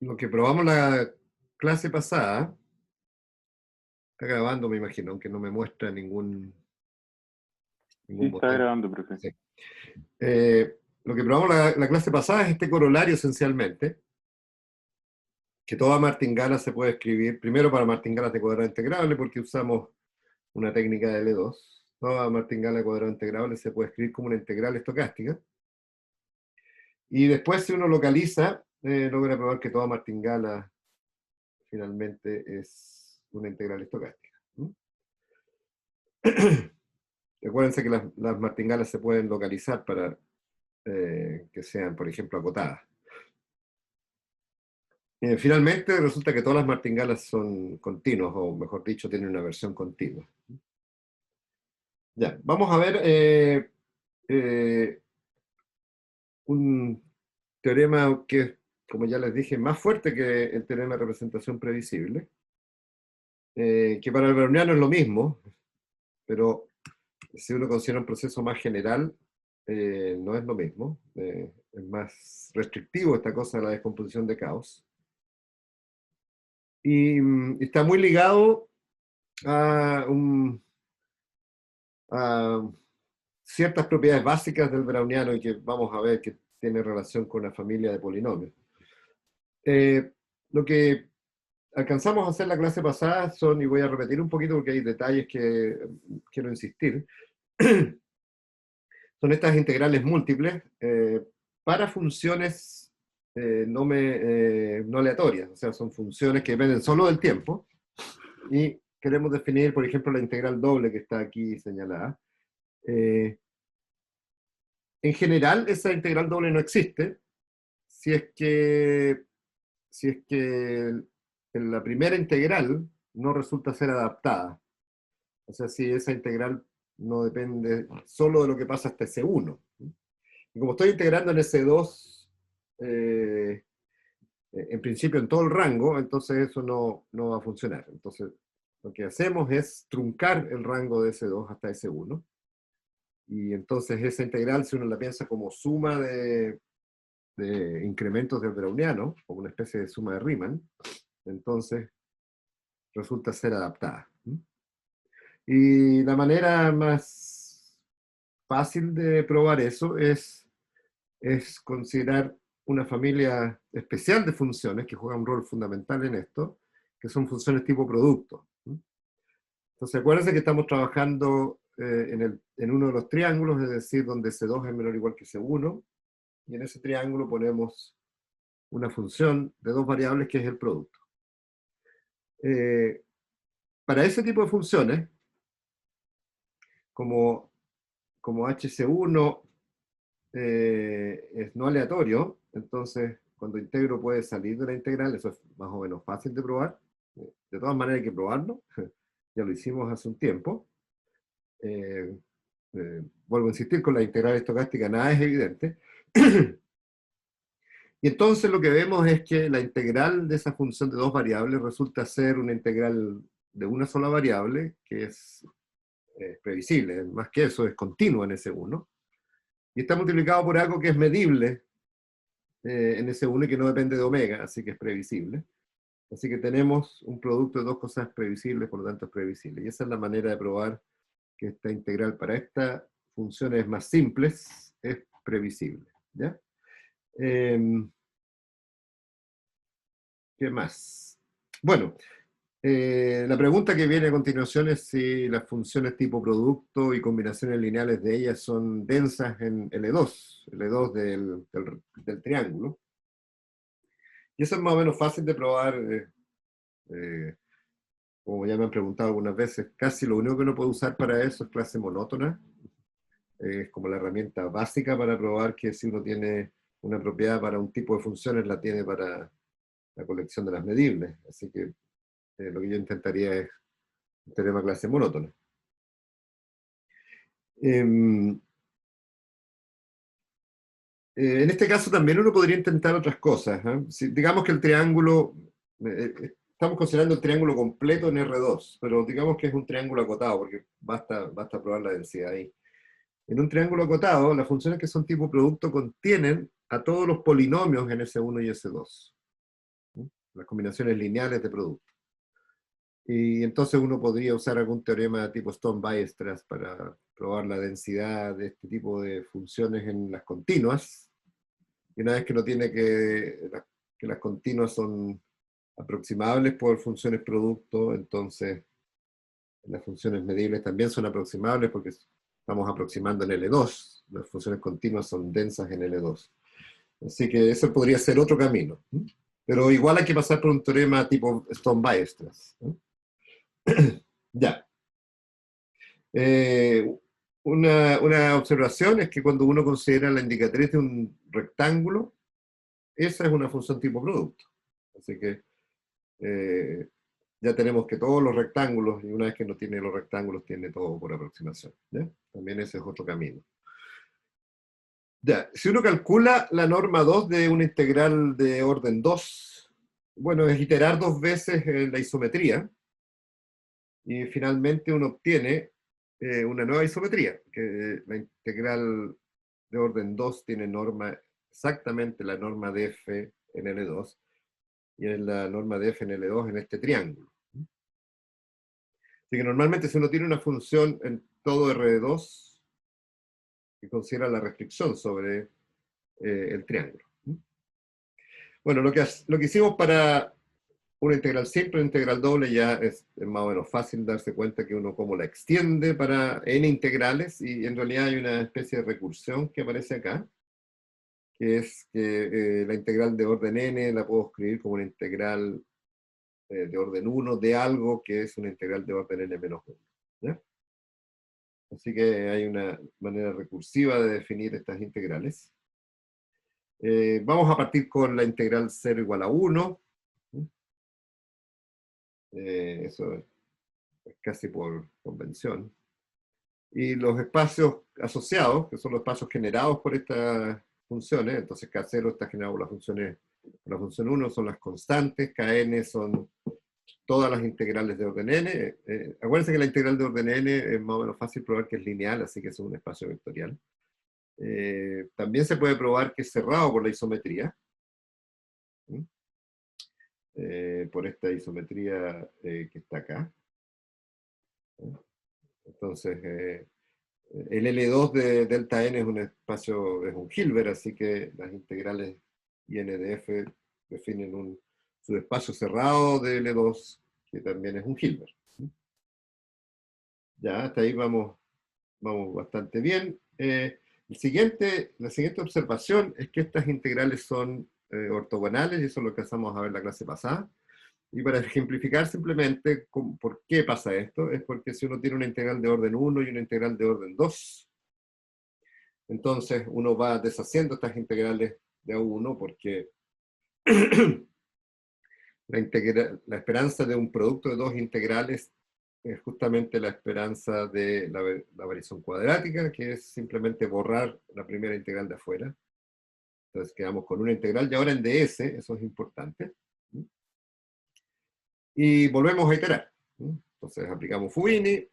Lo que probamos la clase pasada, está grabando, me imagino, aunque no me muestra Sí, ningún está botón. grabando, profe. Sí. Lo que probamos la clase pasada es este corolario esencialmente, que toda martingala se puede escribir, primero para martingalas de cuadrado integrable, porque usamos una técnica de L2. Toda martingala de cuadrado integrable se puede escribir como una integral estocástica. Y después, si uno localiza, logra probar que toda martingala finalmente es una integral estocástica. Recuérdense que las martingalas se pueden localizar para que sean, por ejemplo, acotadas. Finalmente, resulta que todas las martingalas son continuas, o mejor dicho, tienen una versión continua. Ya, vamos a ver un teorema que es, como ya les dije, más fuerte que el teorema de representación previsible, que para el browniano es lo mismo, pero si uno considera un proceso más general, no es lo mismo. Es más restrictivo esta cosa de la descomposición de caos. Y está muy ligado a, a ciertas propiedades básicas del browniano y que vamos a ver que tiene relación con la familia de polinomios. Lo que alcanzamos a hacer la clase pasada son, y voy a repetir un poquito porque hay detalles que quiero insistir, son estas integrales múltiples para funciones no aleatorias, o sea, son funciones que dependen solo del tiempo, y queremos definir, por ejemplo, la integral doble que está aquí señalada. En general, esa integral doble no existe si es que, en la primera integral no resulta ser adaptada. O sea, si esa integral no depende solo de lo que pasa hasta S1. Y como estoy integrando en S2, en principio en todo el rango, entonces eso no va a funcionar. Entonces, lo que hacemos es truncar el rango de S2 hasta S1. Y entonces esa integral, si uno la piensa como suma de incrementos del browniano, como una especie de suma de Riemann, entonces resulta ser adaptada. Y la manera más fácil de probar eso es considerar una familia especial de funciones que juegan un rol fundamental en esto, que son funciones tipo producto. Entonces acuérdense que estamos trabajando en uno de los triángulos, es decir, donde C2 es menor o igual que C1, y en ese triángulo ponemos una función de dos variables que es el producto. Para ese tipo de funciones, como HC1 es no aleatorio, entonces cuando integro puede salir de la integral, eso es más o menos fácil de probar. De todas maneras hay que probarlo, ya lo hicimos hace un tiempo. Vuelvo a insistir, con la integral estocástica nada es evidente. Y entonces lo que vemos es que la integral de esa función de dos variables resulta ser una integral de una sola variable, que es previsible, más que eso, es continua en S1, y está multiplicado por algo que es medible en S1 y que no depende de omega, así que es previsible. Así que tenemos un producto de dos cosas previsibles, por lo tanto es previsible. Y esa es la manera de probar que esta integral para estas funciones más simples es previsible. ¿Ya? ¿Qué más? Bueno, la pregunta que viene a continuación es si las funciones tipo producto y combinaciones lineales de ellas son densas en L2 del triángulo. Y eso es más o menos fácil de probar, eh, como ya me han preguntado algunas veces, casi lo único que uno puede usar para eso es clase monótona. Es como la herramienta básica para probar que si uno tiene una propiedad para un tipo de funciones, la tiene para la colección de las medibles. Así que lo que yo intentaría es un teorema clase monótona. En este caso también uno podría intentar otras cosas. Si, digamos que el triángulo, estamos considerando el triángulo completo en R2, pero digamos que es un triángulo acotado, porque basta probar la densidad ahí. En un triángulo acotado, las funciones que son tipo producto contienen a todos los polinomios en S1 y S2. las combinaciones lineales de productos. Y entonces uno podría usar algún teorema tipo Stone-Weierstrass para probar la densidad de este tipo de funciones en las continuas. Y una vez que uno tiene que las continuas son aproximables por funciones producto, entonces las funciones medibles también son aproximables porque estamos aproximando en L2. Las funciones continuas son densas en L2. Así que eso podría ser otro camino. Pero igual hay que pasar por un teorema tipo Stone-Weierstrass. Ya. Una observación es que cuando uno considera la indicatriz de un rectángulo, esa es una función tipo producto. Así que ya tenemos que todos los rectángulos, y una vez que no tiene los rectángulos, tiene todo por aproximación. ¿Ya? También ese es otro camino. Ya, si uno calcula la norma 2 de una integral de orden 2, bueno, es iterar dos veces la isometría, y finalmente uno obtiene una nueva isometría, que la integral de orden 2 tiene norma, exactamente la norma de f en L2, y es la norma de f en L2 en este triángulo. Así que normalmente si uno tiene una función en todo R de 2, que considera la restricción sobre el triángulo. Bueno, lo que hicimos para una integral simple, una integral doble, ya es más o menos fácil darse cuenta que uno como la extiende para n integrales, y en realidad hay una especie de recursión que aparece acá, que es que la integral de orden n la puedo escribir como una integral de orden 1 de algo que es una integral de orden n menos 1. ¿Ya? Así que hay una manera recursiva de definir estas integrales. Vamos a partir con la integral 0 igual a 1. Eso es casi por convención. Y los espacios asociados, que son los espacios generados por estas funciones, entonces K0 está generado por la función 1, son las constantes, Kn son todas las integrales de orden n. Acuérdense que la integral de orden n es más o menos fácil probar que es lineal, así que es un espacio vectorial. También se puede probar que es cerrado por la isometría, por esta isometría que está acá. Entonces, el L2 de delta n es un espacio, es un Hilbert, así que las integrales IN de f definen un subespacio cerrado de L2, que también es un Hilbert. Ya, hasta ahí vamos bastante bien. La siguiente observación es que estas integrales son ortogonales, y eso es lo que empezamos a ver la clase pasada. Y para ejemplificar simplemente por qué pasa esto, es porque si uno tiene una integral de orden 1 y una integral de orden 2, entonces uno va deshaciendo estas integrales de A1 porque la esperanza de un producto de dos integrales es justamente la esperanza de la variación cuadrática, que es simplemente borrar la primera integral de afuera. Entonces quedamos con una integral, y ahora en ds, eso es importante. Y volvemos a iterar. Entonces aplicamos Fubini,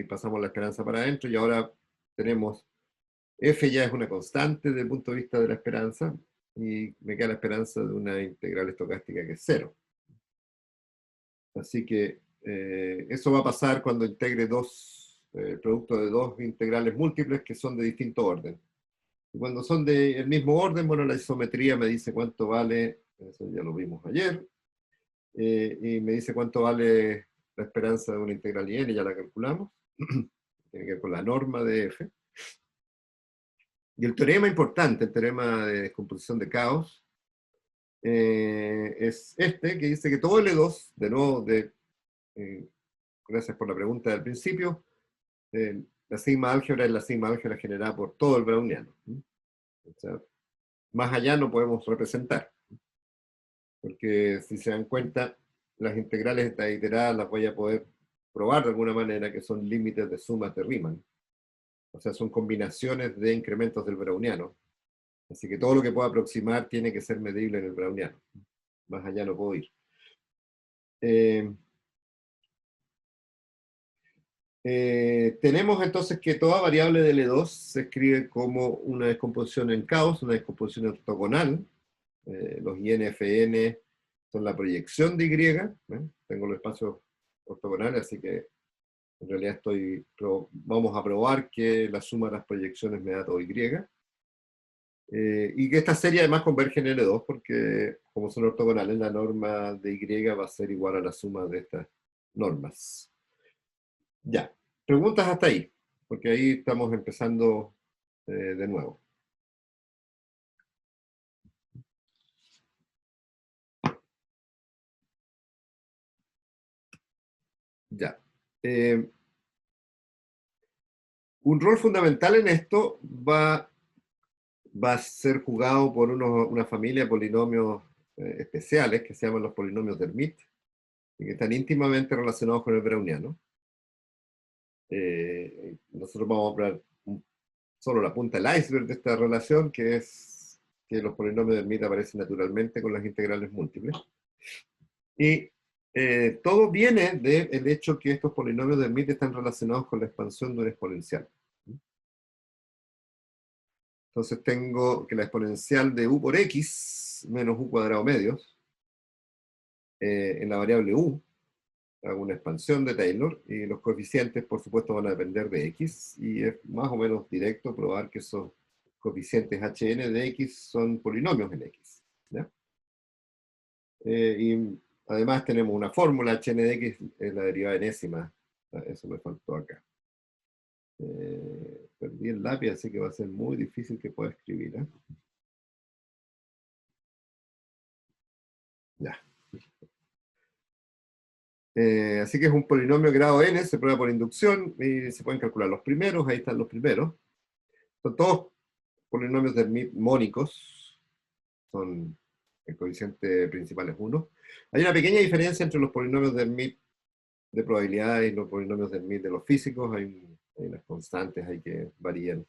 pasamos la esperanza para adentro, y ahora tenemos f ya es una constante desde el punto de vista de la esperanza, y me queda la esperanza de una integral estocástica que es 0. Así que eso va a pasar cuando integre producto de dos integrales múltiples que son de distinto orden. Y cuando son del mismo orden, bueno, la isometría me dice cuánto vale, eso ya lo vimos ayer, y me dice cuánto vale la esperanza de una integral IN, ya la calculamos, tiene que ver con la norma de f. Y el teorema importante, el teorema de descomposición de caos, es este, que dice que todo L2, de nuevo, gracias por la pregunta del principio, la sigma álgebra es la sigma álgebra generada por todo el browniano. O sea, más allá no podemos representar, porque si se dan cuenta, las integrales iteradas las voy a poder probar de alguna manera, que son límites de sumas de Riemann. O sea, son combinaciones de incrementos del browniano. Así que todo lo que pueda aproximar tiene que ser medible en el browniano. Más allá no puedo ir. Tenemos entonces que toda variable de L2 se escribe como una descomposición en caos, una descomposición ortogonal. Los INFN son la proyección de Y, tengo los espacios ortogonales, así que en realidad vamos a probar que la suma de las proyecciones me da todo Y, y que esta serie además converge en L2, porque como son ortogonales, la norma de Y va a ser igual a la suma de estas normas. Ya, preguntas hasta ahí, porque ahí estamos empezando de nuevo. Ya. Un rol fundamental en esto va a ser jugado por una familia de polinomios especiales que se llaman los polinomios de Hermite, y que están íntimamente relacionados con el browniano. Nosotros vamos a hablar solo la punta del iceberg de esta relación, que es que los polinomios de Hermite aparecen naturalmente con las integrales múltiples. Y todo viene del hecho que estos polinomios de Hermite están relacionados con la expansión de un exponencial. Entonces tengo que la exponencial de u por x menos u cuadrado medios en la variable u, hago una expansión de Taylor, y los coeficientes, por supuesto, van a depender de x, y es más o menos directo probar que esos coeficientes hn de x son polinomios en x. ¿Ya? Y además tenemos una fórmula, hn de x es la derivada enésima, eso me faltó acá. Perdí el lápiz, así que va a ser muy difícil que pueda escribir. Ya. Así que es un polinomio grado n, se prueba por inducción, y se pueden calcular los primeros, ahí están los primeros. Son todos polinomios de Hermite mónicos, son el coeficiente principal es 1. Hay una pequeña diferencia entre los polinomios de Hermite de probabilidades y los polinomios de Hermite de los físicos, hay unas constantes ahí que varían.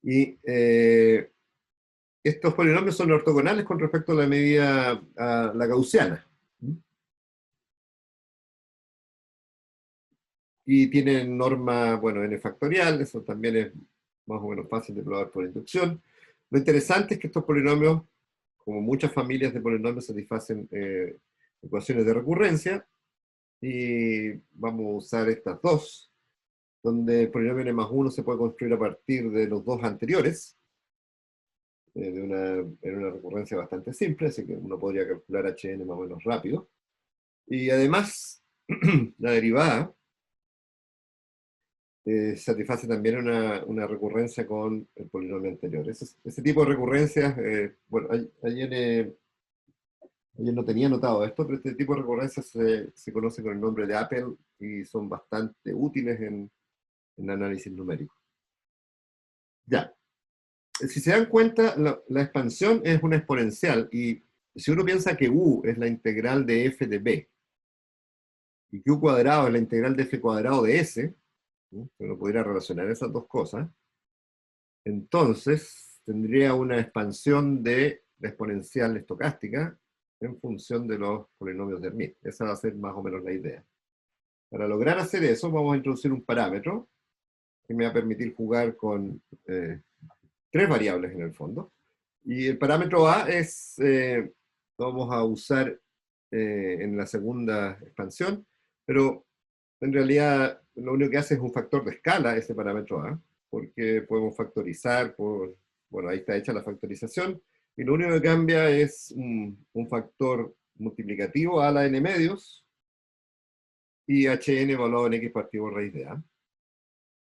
Y estos polinomios son ortogonales con respecto a la medida, a la gaussiana. Y tienen norma, bueno, n factorial, eso también es más o menos fácil de probar por inducción. Lo interesante es que estos polinomios, como muchas familias de polinomios, satisfacen ecuaciones de recurrencia, y vamos a usar estas dos, donde el polinomio n más 1 se puede construir a partir de los dos anteriores, en una recurrencia bastante simple, así que uno podría calcular hn más o menos rápido. Y además, la derivada satisface también una recurrencia con el polinomio anterior. Ese tipo de recurrencias, bueno, ayer no tenía notado esto, pero este tipo de recurrencias se conoce con el nombre de Apple y son bastante útiles en análisis numérico. Ya, si se dan cuenta, la expansión es una exponencial, y si uno piensa que u es la integral de f de b, y que u cuadrado es la integral de f cuadrado de s, uno podría relacionar esas dos cosas, entonces tendría una expansión de la exponencial estocástica en función de los polinomios de Hermite. Esa va a ser más o menos la idea. Para lograr hacer eso, vamos a introducir un parámetro que me va a permitir jugar con tres variables en el fondo. Y el parámetro A es, vamos a usar en la segunda expansión, pero en realidad lo único que hace es un factor de escala ese parámetro A, porque podemos factorizar bueno, ahí está hecha la factorización, y lo único que cambia es un factor multiplicativo a la n medios, y hn evaluado en x partido por raíz de a.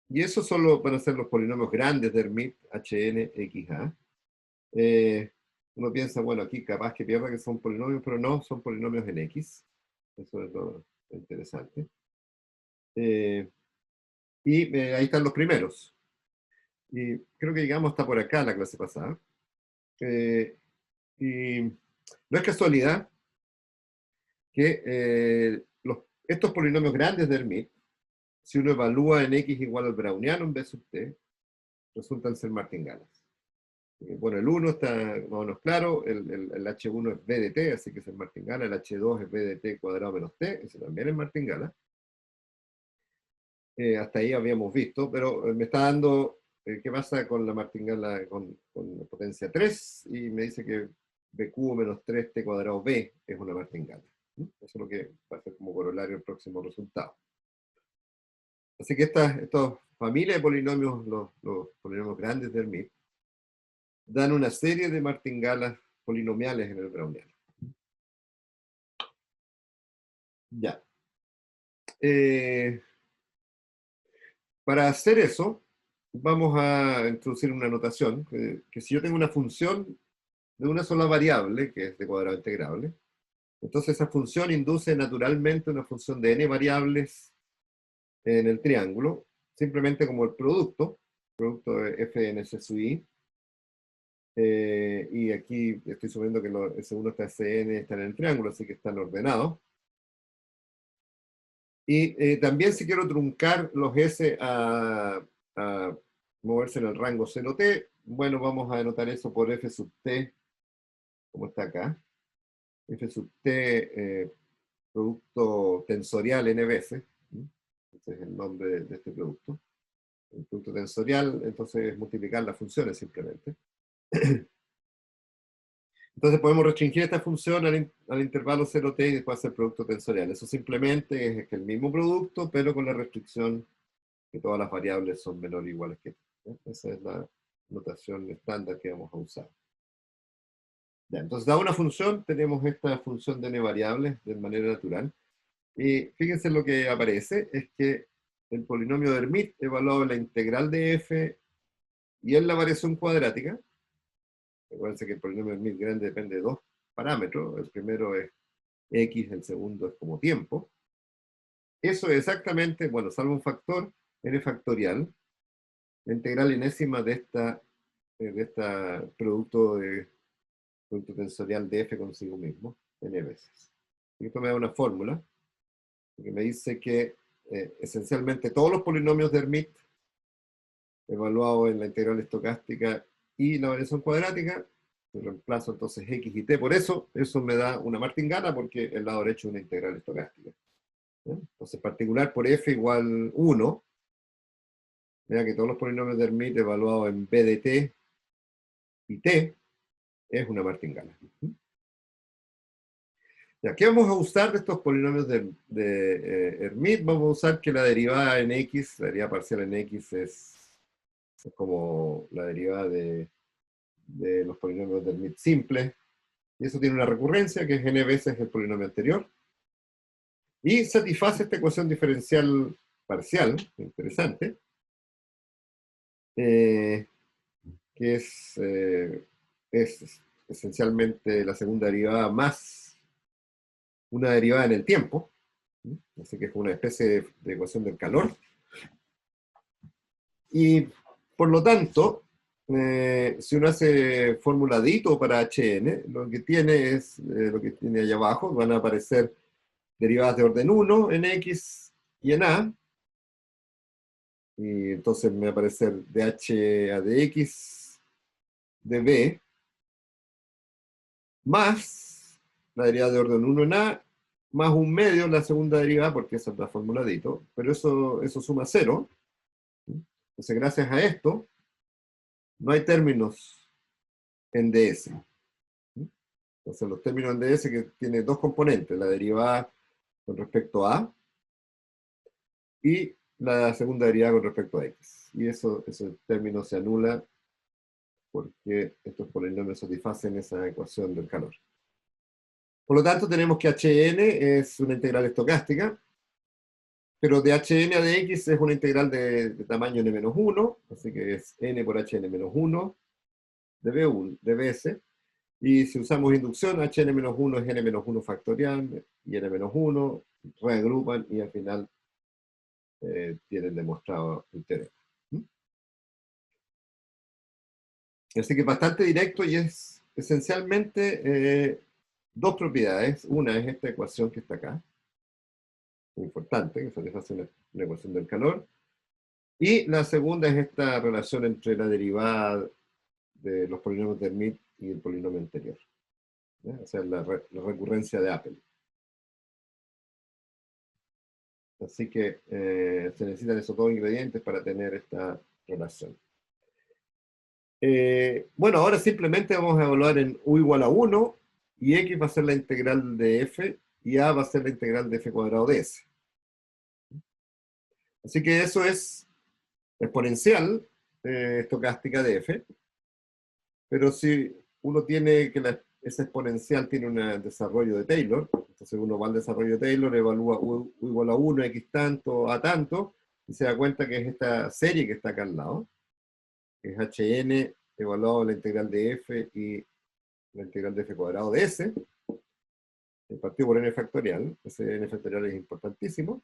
Y eso solo van a ser los polinomios grandes de Hermite, hn, xa. Uno piensa, bueno, aquí capaz que pierda que son polinomios, pero no, son polinomios en x. Eso es lo interesante. Y ahí están los primeros. Y creo que llegamos hasta por acá la clase pasada. Y no es casualidad que estos polinomios grandes de Hermite, si uno evalúa en x igual al browniano en vez sub t, resultan ser martingalas. Bueno, el 1 está más o menos claro, el H1 es B de t, así que es el martingala, el H2 es B de t cuadrado menos t, ese también es martingala. Hasta ahí habíamos visto, pero me está dando qué pasa con la martingala con la potencia 3, y me dice que BQ menos 3T cuadrado B es una martingala. Eso es lo que va a ser como corolario el próximo resultado. Así que estas familias de polinomios, los polinomios grandes del MIP, dan una serie de martingalas polinomiales en el browniano. Ya. Para hacer eso, vamos a introducir una notación, que si yo tengo una función de una sola variable, que es de cuadrado integrable, entonces esa función induce naturalmente una función de n variables en el triángulo, simplemente como el producto de f de n c sub i, y aquí estoy suponiendo que el segundo está Cn, está en el triángulo, así que están ordenados. Y también si quiero truncar los S a moverse en el rango 0t, bueno, vamos a anotar eso por f sub t, como está acá. F sub t, producto tensorial n veces. Ese es el nombre de este producto. El producto tensorial, entonces, es multiplicar las funciones simplemente. Entonces podemos restringir esta función al intervalo 0t y después hacer producto tensorial. Eso simplemente es el mismo producto, pero con la restricción que todas las variables son menores o iguales que t. Esa es la notación estándar que vamos a usar. Ya, entonces, dada una función, tenemos esta función de n variables de manera natural. Y fíjense lo que aparece, es que el polinomio de Hermite evaluado en la integral de f y en la variación cuadrática. Recuerden que el polinomio de Hermite grande depende de dos parámetros. El primero es x, el segundo es como tiempo. Eso es exactamente, bueno, salvo un factor, n factorial, la integral enésima de esta producto tensorial de f consigo mismo, n veces. Y esto me da una fórmula que me dice que esencialmente todos los polinomios de Hermite evaluados en la integral estocástica y la variación cuadrática, reemplazo entonces x y t por eso me da una martingala porque el lado derecho es una integral estocástica. Entonces, particular por f igual 1, vea que todos los polinomios de Hermite evaluados en b de t y t es una martingala. Ya, ¿qué vamos a usar de estos polinomios de Hermite? Vamos a usar que la derivada en x, la derivada parcial en x es como la derivada de los polinomios de Hermite simples, y eso tiene una recurrencia que es n veces el polinomio anterior, y satisface esta ecuación diferencial parcial, interesante, que es esencialmente la segunda derivada más una derivada en el tiempo, así que es una especie de ecuación del calor, y por lo tanto, si uno hace fórmula de Ito para Hn, lo que tiene es lo que tiene allá abajo, van a aparecer derivadas de orden 1 en x y en a, y entonces me va a aparecer dh a dx de b, más la derivada de orden 1 en a, más un medio la segunda derivada, porque esa es la fórmula de Ito, pero eso suma 0. Entonces, gracias a esto, no hay términos en ds. Entonces, los términos en ds que tiene dos componentes, la derivada con respecto a y la segunda derivada con respecto a x. Y ese término se anula porque estos polinomios satisfacen esa ecuación del calor. Por lo tanto, tenemos que Hn es una integral estocástica, pero de Hn a dx es una integral de tamaño n-1, así que es n por Hn-1 de B1, de Bs. Y si usamos inducción, Hn-1 es n-1 factorial y n-1, reagrupan y al final tienen demostrado el teorema. Así que es bastante directo y es esencialmente dos propiedades. Una es esta ecuación que está acá, muy importante, que satisface una ecuación del calor. Y la segunda es esta relación entre la derivada de los polinomios de Hermite y el polinomio anterior. O sea, la recurrencia de Apel. Así que se necesitan esos dos ingredientes para tener esta relación. Bueno, ahora simplemente vamos a evaluar en u igual a 1, y x va a ser la integral de f, y a va a ser la integral de f cuadrado de s. Así que eso es la exponencial estocástica de f, pero si uno tiene que esa exponencial tiene un desarrollo de Taylor, entonces uno va al desarrollo de Taylor, evalúa u igual a 1, x tanto, a tanto, y se da cuenta que es esta serie que está acá al lado, que es hn evaluado a la integral de f y la integral de f cuadrado de s, partido por n factorial. Ese n factorial es importantísimo.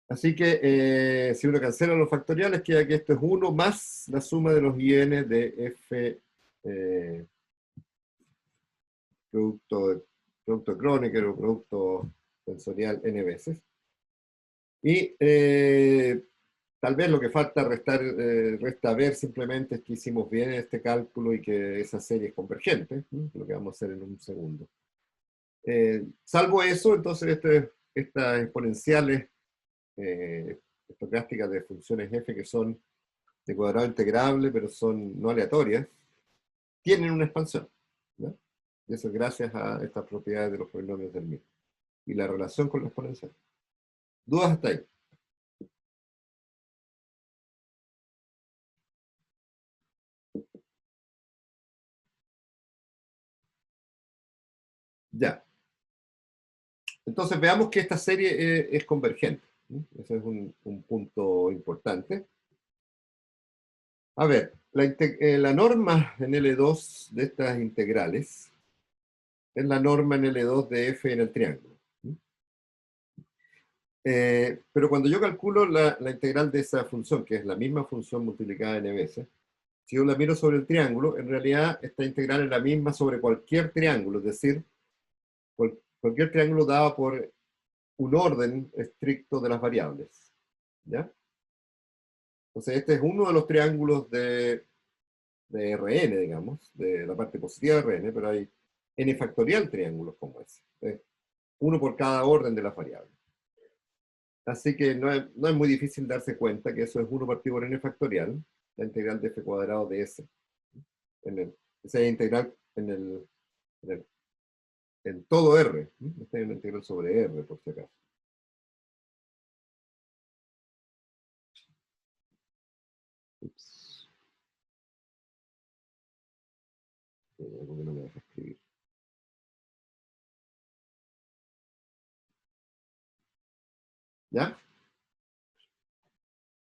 Así que si uno cancela los factoriales, queda que esto es 1 más la suma de los in de f producto de Kronecker o producto tensorial n veces. Y tal vez lo que falta resta ver simplemente es que hicimos bien este cálculo y que esa serie es convergente, ¿no? Lo que vamos a hacer en un segundo. Salvo eso, entonces estas exponenciales estocásticas de funciones f que son de cuadrado integrable, pero son no aleatorias, tienen una expansión, ¿no? Y eso es gracias a estas propiedades de los polinomios del mismo. Y la relación con la exponencial. ¿Dudas hasta ahí? Ya. Entonces veamos que esta serie es convergente, ¿no? Ese es un punto importante. A ver, la norma en L2 de estas integrales es la norma en L2 de f en el triángulo. Pero cuando yo calculo la integral de esa función, que es la misma función multiplicada n veces, si yo la miro sobre el triángulo, en realidad esta integral es la misma sobre cualquier triángulo, es decir, cualquier triángulo dado por un orden estricto de las variables. ¿Ya? Entonces este es uno de los triángulos de Rn, digamos, de la parte positiva de Rn, pero hay n factorial triángulos como ese. Uno por cada orden de las variables. Así que no es muy difícil darse cuenta que eso es 1 partido por n factorial, la integral de f cuadrado de s. Esa es integral en, el, en todo R. Esta es una integral sobre R, por si acaso. Ups. Porque no me deja escribir. ¿Ya?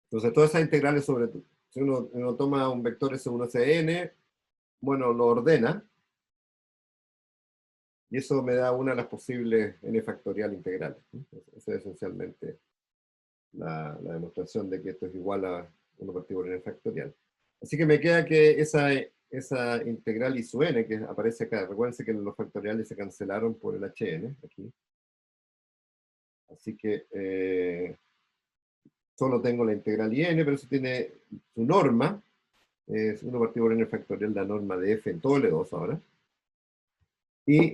Entonces, todas esas integrales sobre... Si uno toma un vector S1Cn, bueno, lo ordena, y eso me da una de las posibles n factorial integrales. Esa es esencialmente la demostración de que esto es igual a 1 partido por n factorial. Así que me queda que esa integral I sub n, que aparece acá, recuérdense que los factoriales se cancelaron por el hn, aquí. Así que solo tengo la integral in, pero eso tiene su norma, es 1 partido por n factorial, la norma de f en todo L2 ahora. Y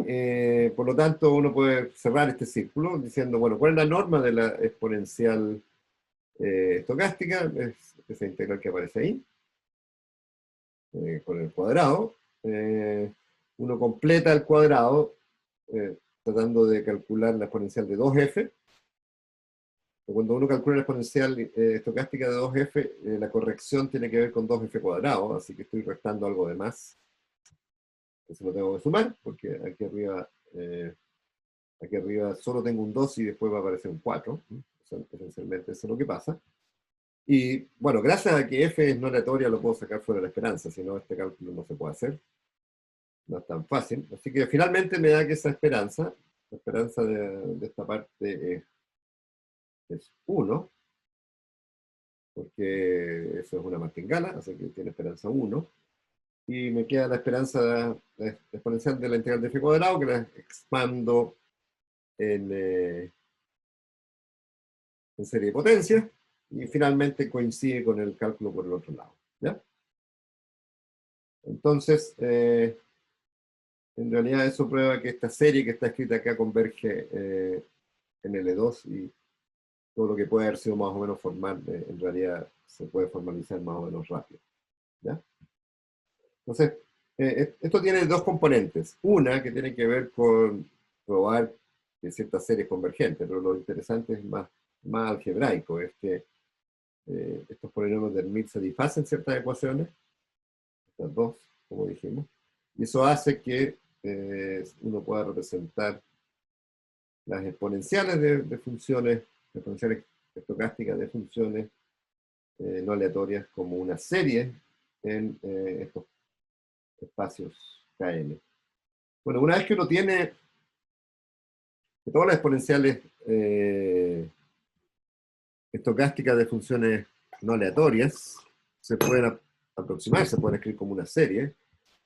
por lo tanto uno puede cerrar este círculo diciendo, bueno, ¿cuál es la norma de la exponencial estocástica? Es esa integral que aparece ahí, con el cuadrado. Uno completa el cuadrado tratando de calcular la exponencial de 2f. Cuando uno calcula la exponencial estocástica de 2f, la corrección tiene que ver con 2f cuadrado, así que estoy restando algo de más. Eso lo tengo que sumar, porque aquí arriba solo tengo un 2 y después va a aparecer un 4. Esencialmente eso es lo que pasa. Y bueno, gracias a que f es no aleatoria, lo puedo sacar fuera de la esperanza, si no este cálculo no se puede hacer. No es tan fácil. Así que finalmente me da que esa esperanza, la esperanza de esta parte es 1, porque eso es una martingala, así que tiene esperanza 1. Y me queda la esperanza exponencial de la integral de f cuadrado, que la expando en serie de potencias, y finalmente coincide con el cálculo por el otro lado. ¿Ya? Entonces, en realidad eso prueba que esta serie que está escrita acá converge en L2, y todo lo que puede haber sido más o menos formal, en realidad se puede formalizar más o menos rápido. ¿ya? Entonces, esto tiene dos componentes. Una que tiene que ver con probar que ciertas series convergentes, pero lo interesante es más algebraico, es que estos polinomios del MIT satisfacen ciertas ecuaciones, estas dos, como dijimos, y eso hace que uno pueda representar las exponenciales de funciones, exponenciales estocásticas de funciones no aleatorias como una serie en estos espacios Kn. Bueno, una vez que uno tiene que todas las exponenciales estocásticas de funciones no aleatorias se pueden aproximar, se pueden escribir como una serie,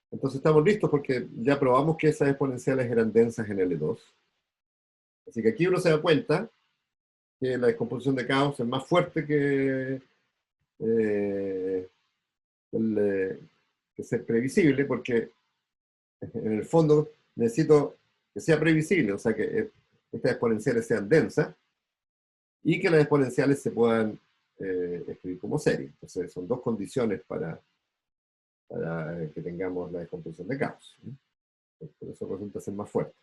entonces estamos listos porque ya probamos que esas exponenciales eran densas en L2. Así que aquí uno se da cuenta que la descomposición de Gauss es más fuerte eh, que ser previsible, porque en el fondo necesito que sea previsible, o sea que estas exponenciales sean densas y que las exponenciales se puedan escribir como serie. Entonces son dos condiciones para que tengamos la descomposición de Gauss. Por eso resulta ser más fuerte.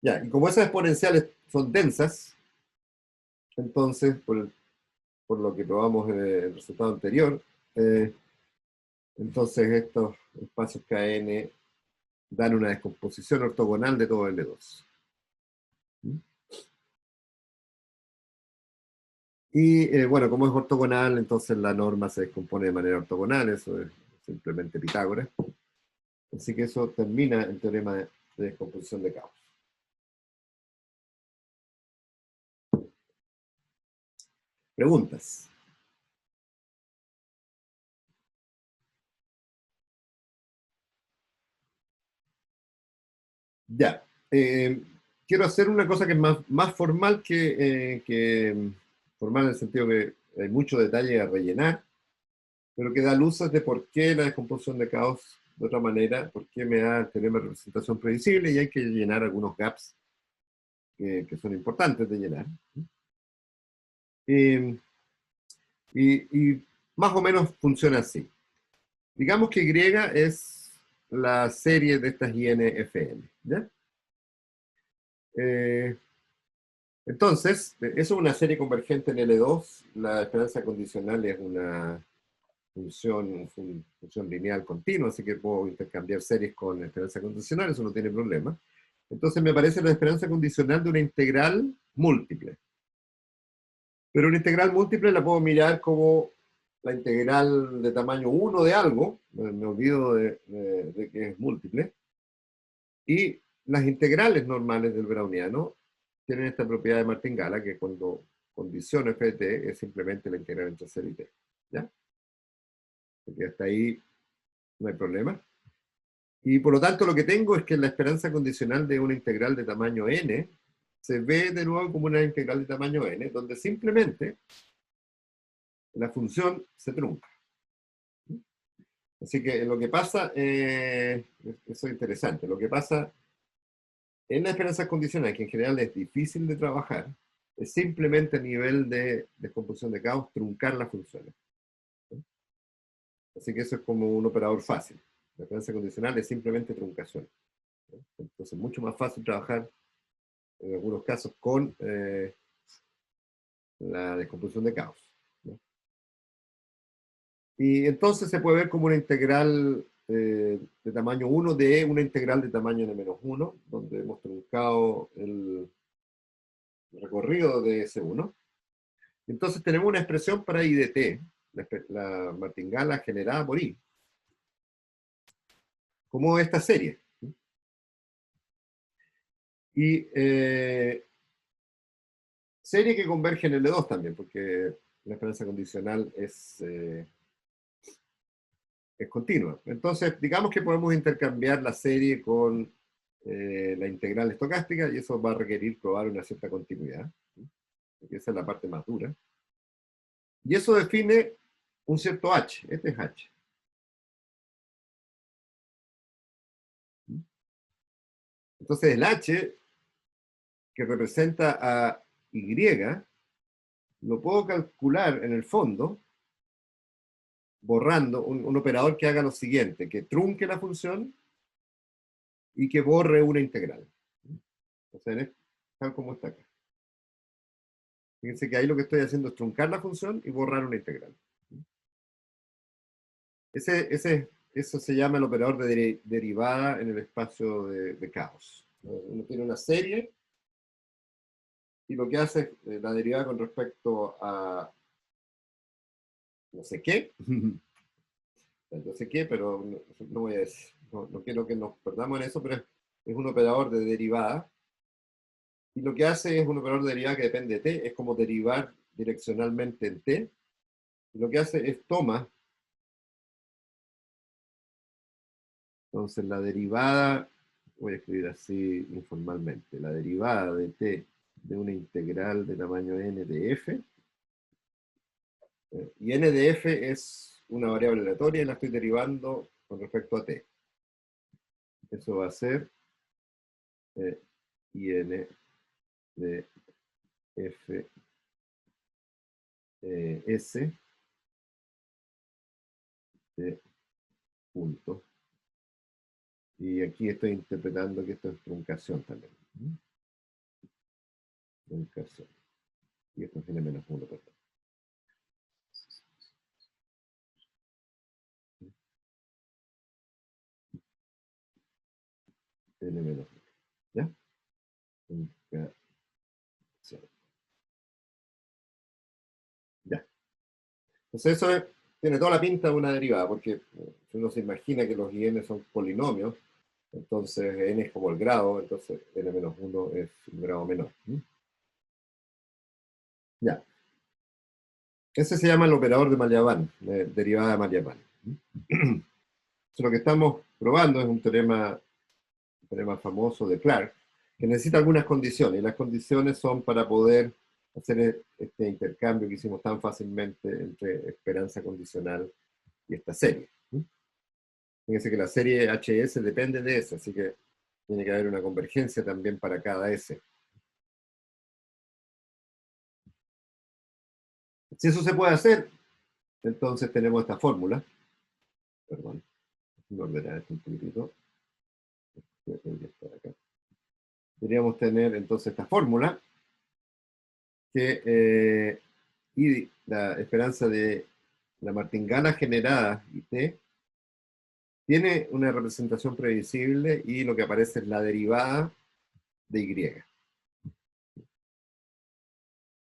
Ya, y como esas exponenciales son densas, entonces, por lo que probamos en el resultado anterior, entonces estos espacios Kn dan una descomposición ortogonal de todo L2. Y bueno, como es ortogonal, entonces la norma se descompone de manera ortogonal, eso es simplemente Pitágoras. Así que eso termina el teorema de descomposición de Gauss. ¿Preguntas? Ya. Quiero hacer una cosa que es más formal que formal en el sentido que hay mucho detalle a rellenar, pero que da luces de por qué la descomposición de Gauss de otra manera, por qué me da el teorema de representación previsible y hay que llenar algunos gaps que son importantes de llenar. Eh, y más o menos funciona así. Digamos que Y es la serie de estas INFN, ¿ya? Eh, entonces, eso es una serie convergente en L2. La esperanza condicional es una función lineal continua, así que puedo intercambiar series con esperanza condicional, eso no tiene problema. Entonces me parece la esperanza condicional de una integral múltiple. Pero una integral múltiple la puedo mirar como la integral de tamaño 1 de algo, me olvido de que es múltiple, y las integrales normales del browniano tienen esta propiedad de martingala que cuando condiciono f de t es simplemente la integral entre 0 y t. ¿Ya? Porque hasta ahí no hay problema. Y por lo tanto lo que tengo es que la esperanza condicional de una integral de tamaño n se ve de nuevo como una integral de tamaño n, donde simplemente la función se trunca. Así que lo que pasa, eso es interesante, lo que pasa en la esperanza condicional, que en general es difícil de trabajar, es simplemente a nivel de descomposición de Gauss truncar las funciones. Así que eso es como un operador fácil. La esperanza condicional es simplemente truncación. Entonces es mucho más fácil trabajar en algunos casos con la descomposición de Gauss. Y entonces se puede ver como una integral de tamaño 1 de una integral de tamaño n-1, donde hemos truncado el recorrido de S1. Entonces tenemos una expresión para I de t, la martingala generada por I, como esta serie. Y serie que converge en L2 también, porque la esperanza condicional es continua. Entonces, digamos que podemos intercambiar la serie con la integral estocástica y eso va a requerir probar una cierta continuidad, porque esa es la parte más dura. Y eso define un cierto h, este es h. Entonces el h, que representa a y, lo puedo calcular en el fondo borrando un operador que haga lo siguiente, que trunque la función y que borre una integral. Entonces, tal como está acá. Fíjense que ahí lo que estoy haciendo es truncar la función y borrar una integral. Eso se llama el operador de derivada en el espacio de caos. Uno tiene una serie y lo que hace es la derivada con respecto a no sé qué, no sé qué, pero no voy a decir, no quiero que nos perdamos en eso, pero es un operador de derivada. Y lo que hace es un operador de derivada que depende de t, es como derivar direccionalmente en t. Y lo que hace es toma, entonces la derivada, voy a escribir así informalmente, la derivada de t de una integral de tamaño n de f, y n de f es una variable aleatoria y la estoy derivando con respecto a t. Eso va a ser in de f s de punto. Y aquí estoy interpretando que esto es truncación también. Truncación. Y esto tiene menos 1, perdón. Tiene menos 1. ¿Ya? Truncación. Ya. Entonces eso tiene toda la pinta de una derivada, porque si uno se imagina que los IN son polinomios, entonces n es como el grado, entonces n menos 1 es un grado menor. Ya. Ese se llama el operador de Malyabán, derivada de Malyabán. Lo que estamos probando es un teorema famoso de Clark, que necesita algunas condiciones, y las condiciones son para poder hacer este intercambio que hicimos tan fácilmente entre esperanza condicional y esta serie. Fíjense que la serie HS depende de S, así que tiene que haber una convergencia también para cada S. Si eso se puede hacer, entonces tenemos esta fórmula. Perdón, voy a ordenar esto un poquitito. Deberíamos tener entonces esta fórmula, que y la esperanza de la martingala generada, IT, tiene una representación previsible y lo que aparece es la derivada de Y.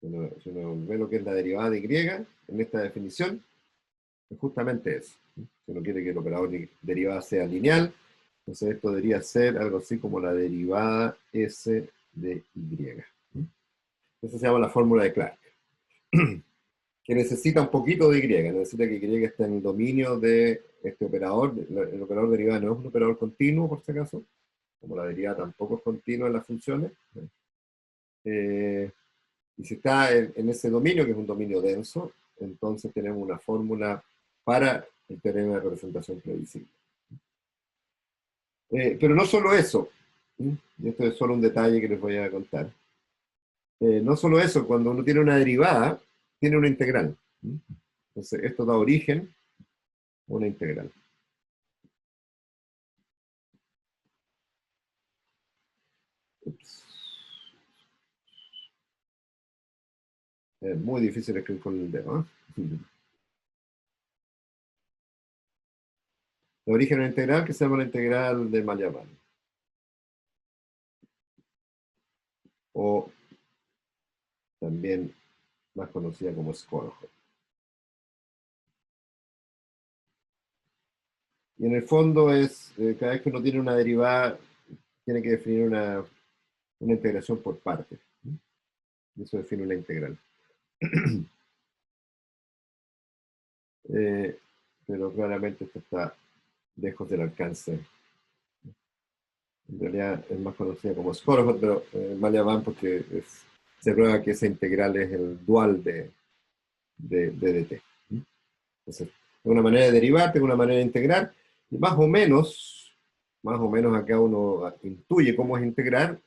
Si uno ve lo que es la derivada de Y en esta definición, es justamente eso. Si uno quiere que el operador de derivada sea lineal, entonces esto debería ser algo así como la derivada S de Y. Esa se llama la fórmula de Clark. Que necesita un poquito de Y, necesita que Y esté en el dominio de este operador. El operador derivada no es un operador continuo, por si acaso, como la derivada tampoco es continua en las funciones. Y si está en ese dominio, que es un dominio denso, entonces tenemos una fórmula para el teorema de representación previsible. Pero no solo eso, y esto es solo un detalle que les voy a contar. No solo eso, cuando uno tiene una derivada, tiene una integral. Entonces, esto da origen a una integral. Ups. Es muy difícil escribir con el dedo, ¿eh? El origen de una integral que se llama la integral de Malyabán. O también más conocida como Skorohov. Y en el fondo es, cada vez que uno tiene una derivada, tiene que definir una integración por partes. Y eso define una integral. Eh, pero claramente esto está lejos del alcance. En realidad es más conocida como Skorohov, pero Malyabán porque se prueba que esa integral es el dual de dt. Entonces, tengo una manera de derivar, tengo una manera de integrar, y más o menos acá uno intuye cómo es integrar.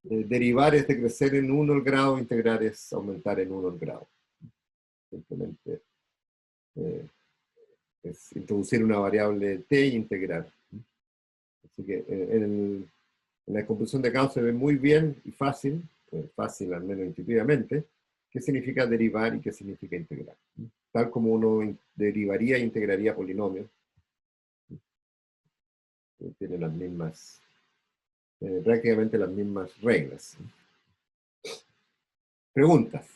Derivar es decrecer en 1 el grado, integrar es aumentar en 1 el grado. Simplemente es introducir una variable t e integrar. Así que en la descomposición de Gauss se ve muy bien y fácil, fácil al menos intuitivamente, qué significa derivar y qué significa integrar. Tal como uno derivaría e integraría polinomios, tiene las mismas, prácticamente las mismas reglas. Preguntas.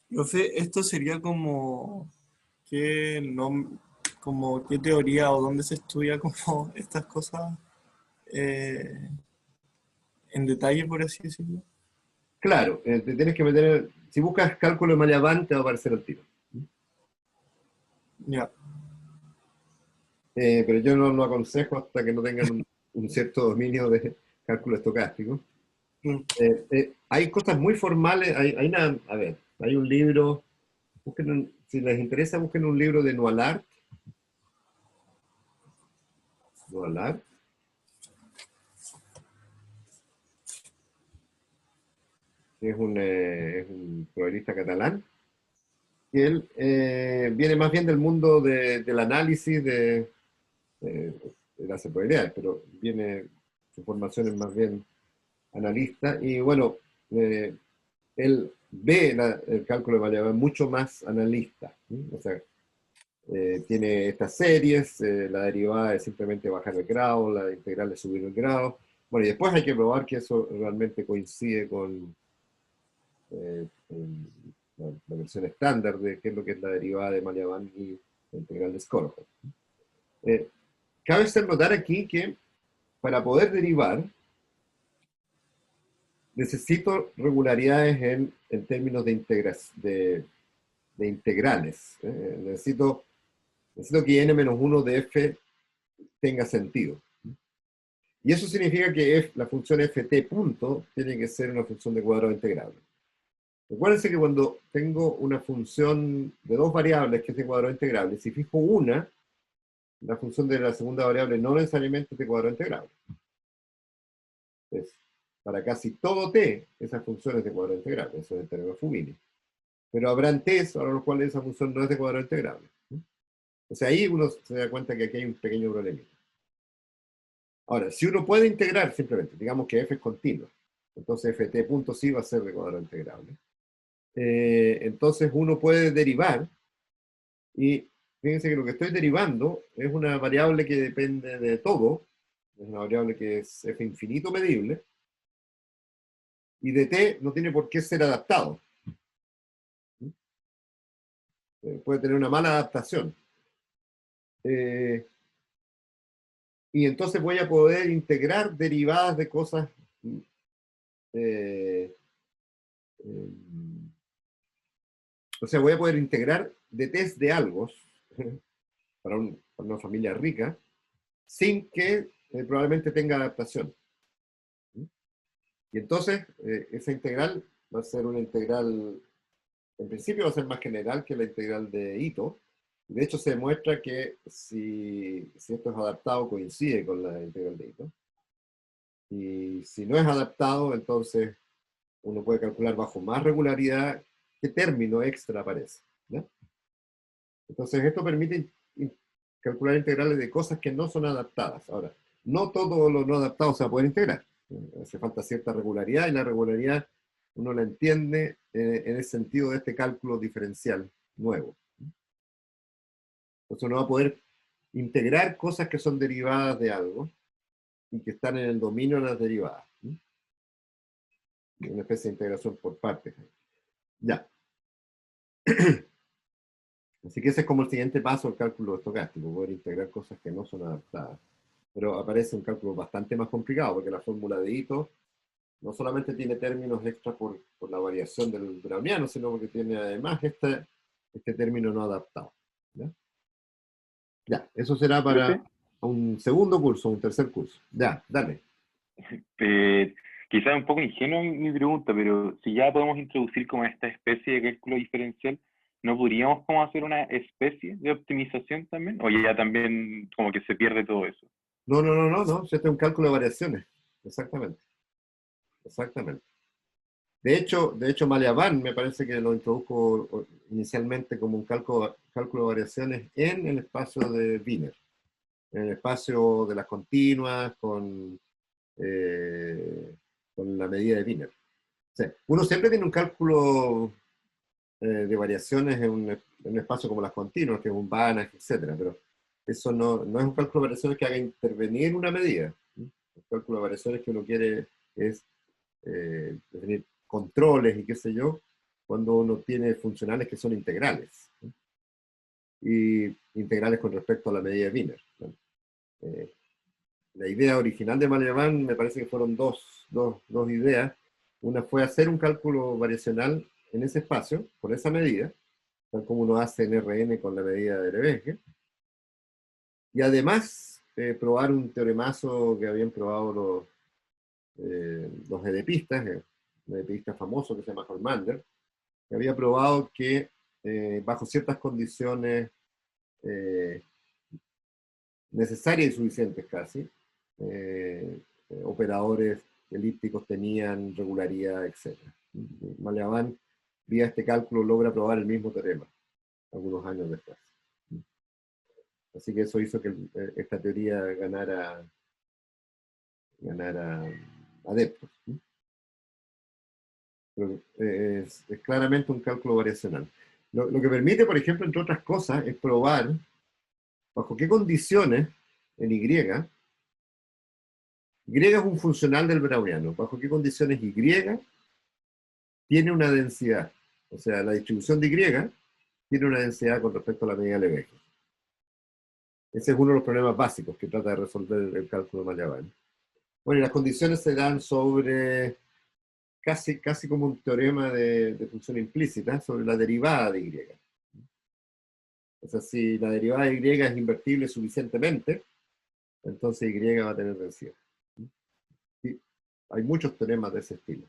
Profe, esto sería como qué, como qué teoría o dónde se estudia como estas cosas eh, en detalle, por así decirlo. Claro, te tienes que meter, si buscas cálculo de Malaván, te va a aparecer el tiro. Ya. Pero yo no lo aconsejo hasta que no tengan un cierto dominio de cálculo estocástico. Mm. Hay cosas muy formales, a ver, hay un libro, si les interesa, busquen un libro de Noalart, que es un probabilista catalán, que él viene más bien del mundo del análisis de las probabilidades, pero su formación es más bien analista, y bueno, eh, él ve el cálculo de variabilidad mucho más analista, ¿sí? O sea, tiene estas series, la derivada es simplemente bajar el grado, la integral es subir el grado. Bueno, y después hay que probar que eso realmente coincide con la versión estándar de qué es lo que es la derivada de Malaván y la integral de Skorokhov. Eh, Cabe hacer notar aquí que para poder derivar necesito regularidades en términos de integrales. Necesito que n-1 de f tenga sentido. Y eso significa que la función ft punto tiene que ser una función de cuadrado integrable. Recuérdense que cuando tengo una función de dos variables que es de cuadrado integrable, si fijo una, la función de la segunda variable no necesariamente es de cuadrado integrable. Entonces, para casi todo t, esa función es de cuadrado integrable, eso es el teorema Fubini. Pero habrán t's para los cuales esa función no es de cuadrado integrable. O sea, ahí uno se da cuenta que aquí hay un pequeño problema. Ahora, si uno puede integrar simplemente, digamos que f es continua, entonces ft punto sí va a ser de cuadrado integrable. Entonces uno puede derivar, y fíjense que lo que estoy derivando es una variable que depende de todo, es una variable que es f infinito medible, y de t no tiene por qué ser adaptado. Puede tener una mala adaptación. Y entonces voy a poder integrar derivadas de cosas eh, eh, o sea, voy a poder integrar de test de algo para una familia rica sin que probablemente tenga adaptación. Y entonces esa integral va a ser una integral, en principio va a ser más general que la integral de Ito. De hecho, se demuestra que si esto es adaptado, coincide con la integral de Ito. Y si no es adaptado, entonces uno puede calcular bajo más regularidad qué término extra aparece. ¿Ya? Entonces, esto permite calcular integrales de cosas que no son adaptadas. Ahora, no todo lo no adaptado se va a poder integrar. Hace falta cierta regularidad, y la regularidad uno la entiende en el sentido de este cálculo diferencial nuevo. Entonces uno va a poder integrar cosas que son derivadas de algo y que están en el dominio de las derivadas. Una especie de integración por partes. Ya. Así que ese es como el siguiente paso del cálculo estocástico, poder integrar cosas que no son adaptadas. Pero aparece un cálculo bastante más complicado, porque la fórmula de Ito no solamente tiene términos extra por la variación del browniano, sino porque tiene además este término no adaptado. ¿Ya? Ya, eso será para Profe, un segundo curso, un tercer curso. Ya, dale. quizás un poco ingenuo mi pregunta, pero si ya podemos introducir como esta especie de cálculo diferencial, ¿no podríamos como hacer una especie de optimización también? ¿O ya también como que se pierde todo eso? No, no, no, no, no. Este es un cálculo de variaciones. Exactamente. Exactamente. De hecho, Maliabán me parece que lo introdujo inicialmente como un cálculo de variaciones en el espacio de Wiener, en el espacio de las continuas con la medida de Wiener. O sea, uno siempre tiene un cálculo de variaciones en un espacio como las continuas, que es un Banach, etcétera, pero eso no es un cálculo de variaciones que haga intervenir una medida. El cálculo de variaciones que uno quiere es definir controles y qué sé yo, cuando uno tiene funcionales que son integrales, ¿no? Y integrales con respecto a la medida de Wiener, ¿no? La idea original de Malerban me parece que fueron dos ideas. Una fue hacer un cálculo variacional en ese espacio, con esa medida, tal como uno hace en RN con la medida de Lebesgue, y además probar un teoremazo que habían probado los edepistas, un edepista famoso que se llama Holmander, que había probado que bajo ciertas condiciones necesarias y suficientes casi, operadores elípticos tenían regularidad, etc. Malerban, vía este cálculo, logra probar el mismo teorema algunos años después. Así que eso hizo que esta teoría ganara adeptos. Pero, es claramente un cálculo variacional. Lo que permite, por ejemplo, entre otras cosas, es probar bajo qué condiciones en Y es un funcional del browniano, bajo qué condiciones Y tiene una densidad. O sea, la distribución de Y tiene una densidad con respecto a la medida de Lebesgue. Ese es uno de los problemas básicos que trata de resolver el cálculo de Malerban. Bueno, y las condiciones se dan sobre casi como un teorema de función implícita sobre la derivada de Y. O sea, si la derivada de Y es invertible suficientemente, entonces Y va a tener densidad. ¿Sí? Hay muchos teoremas de ese estilo.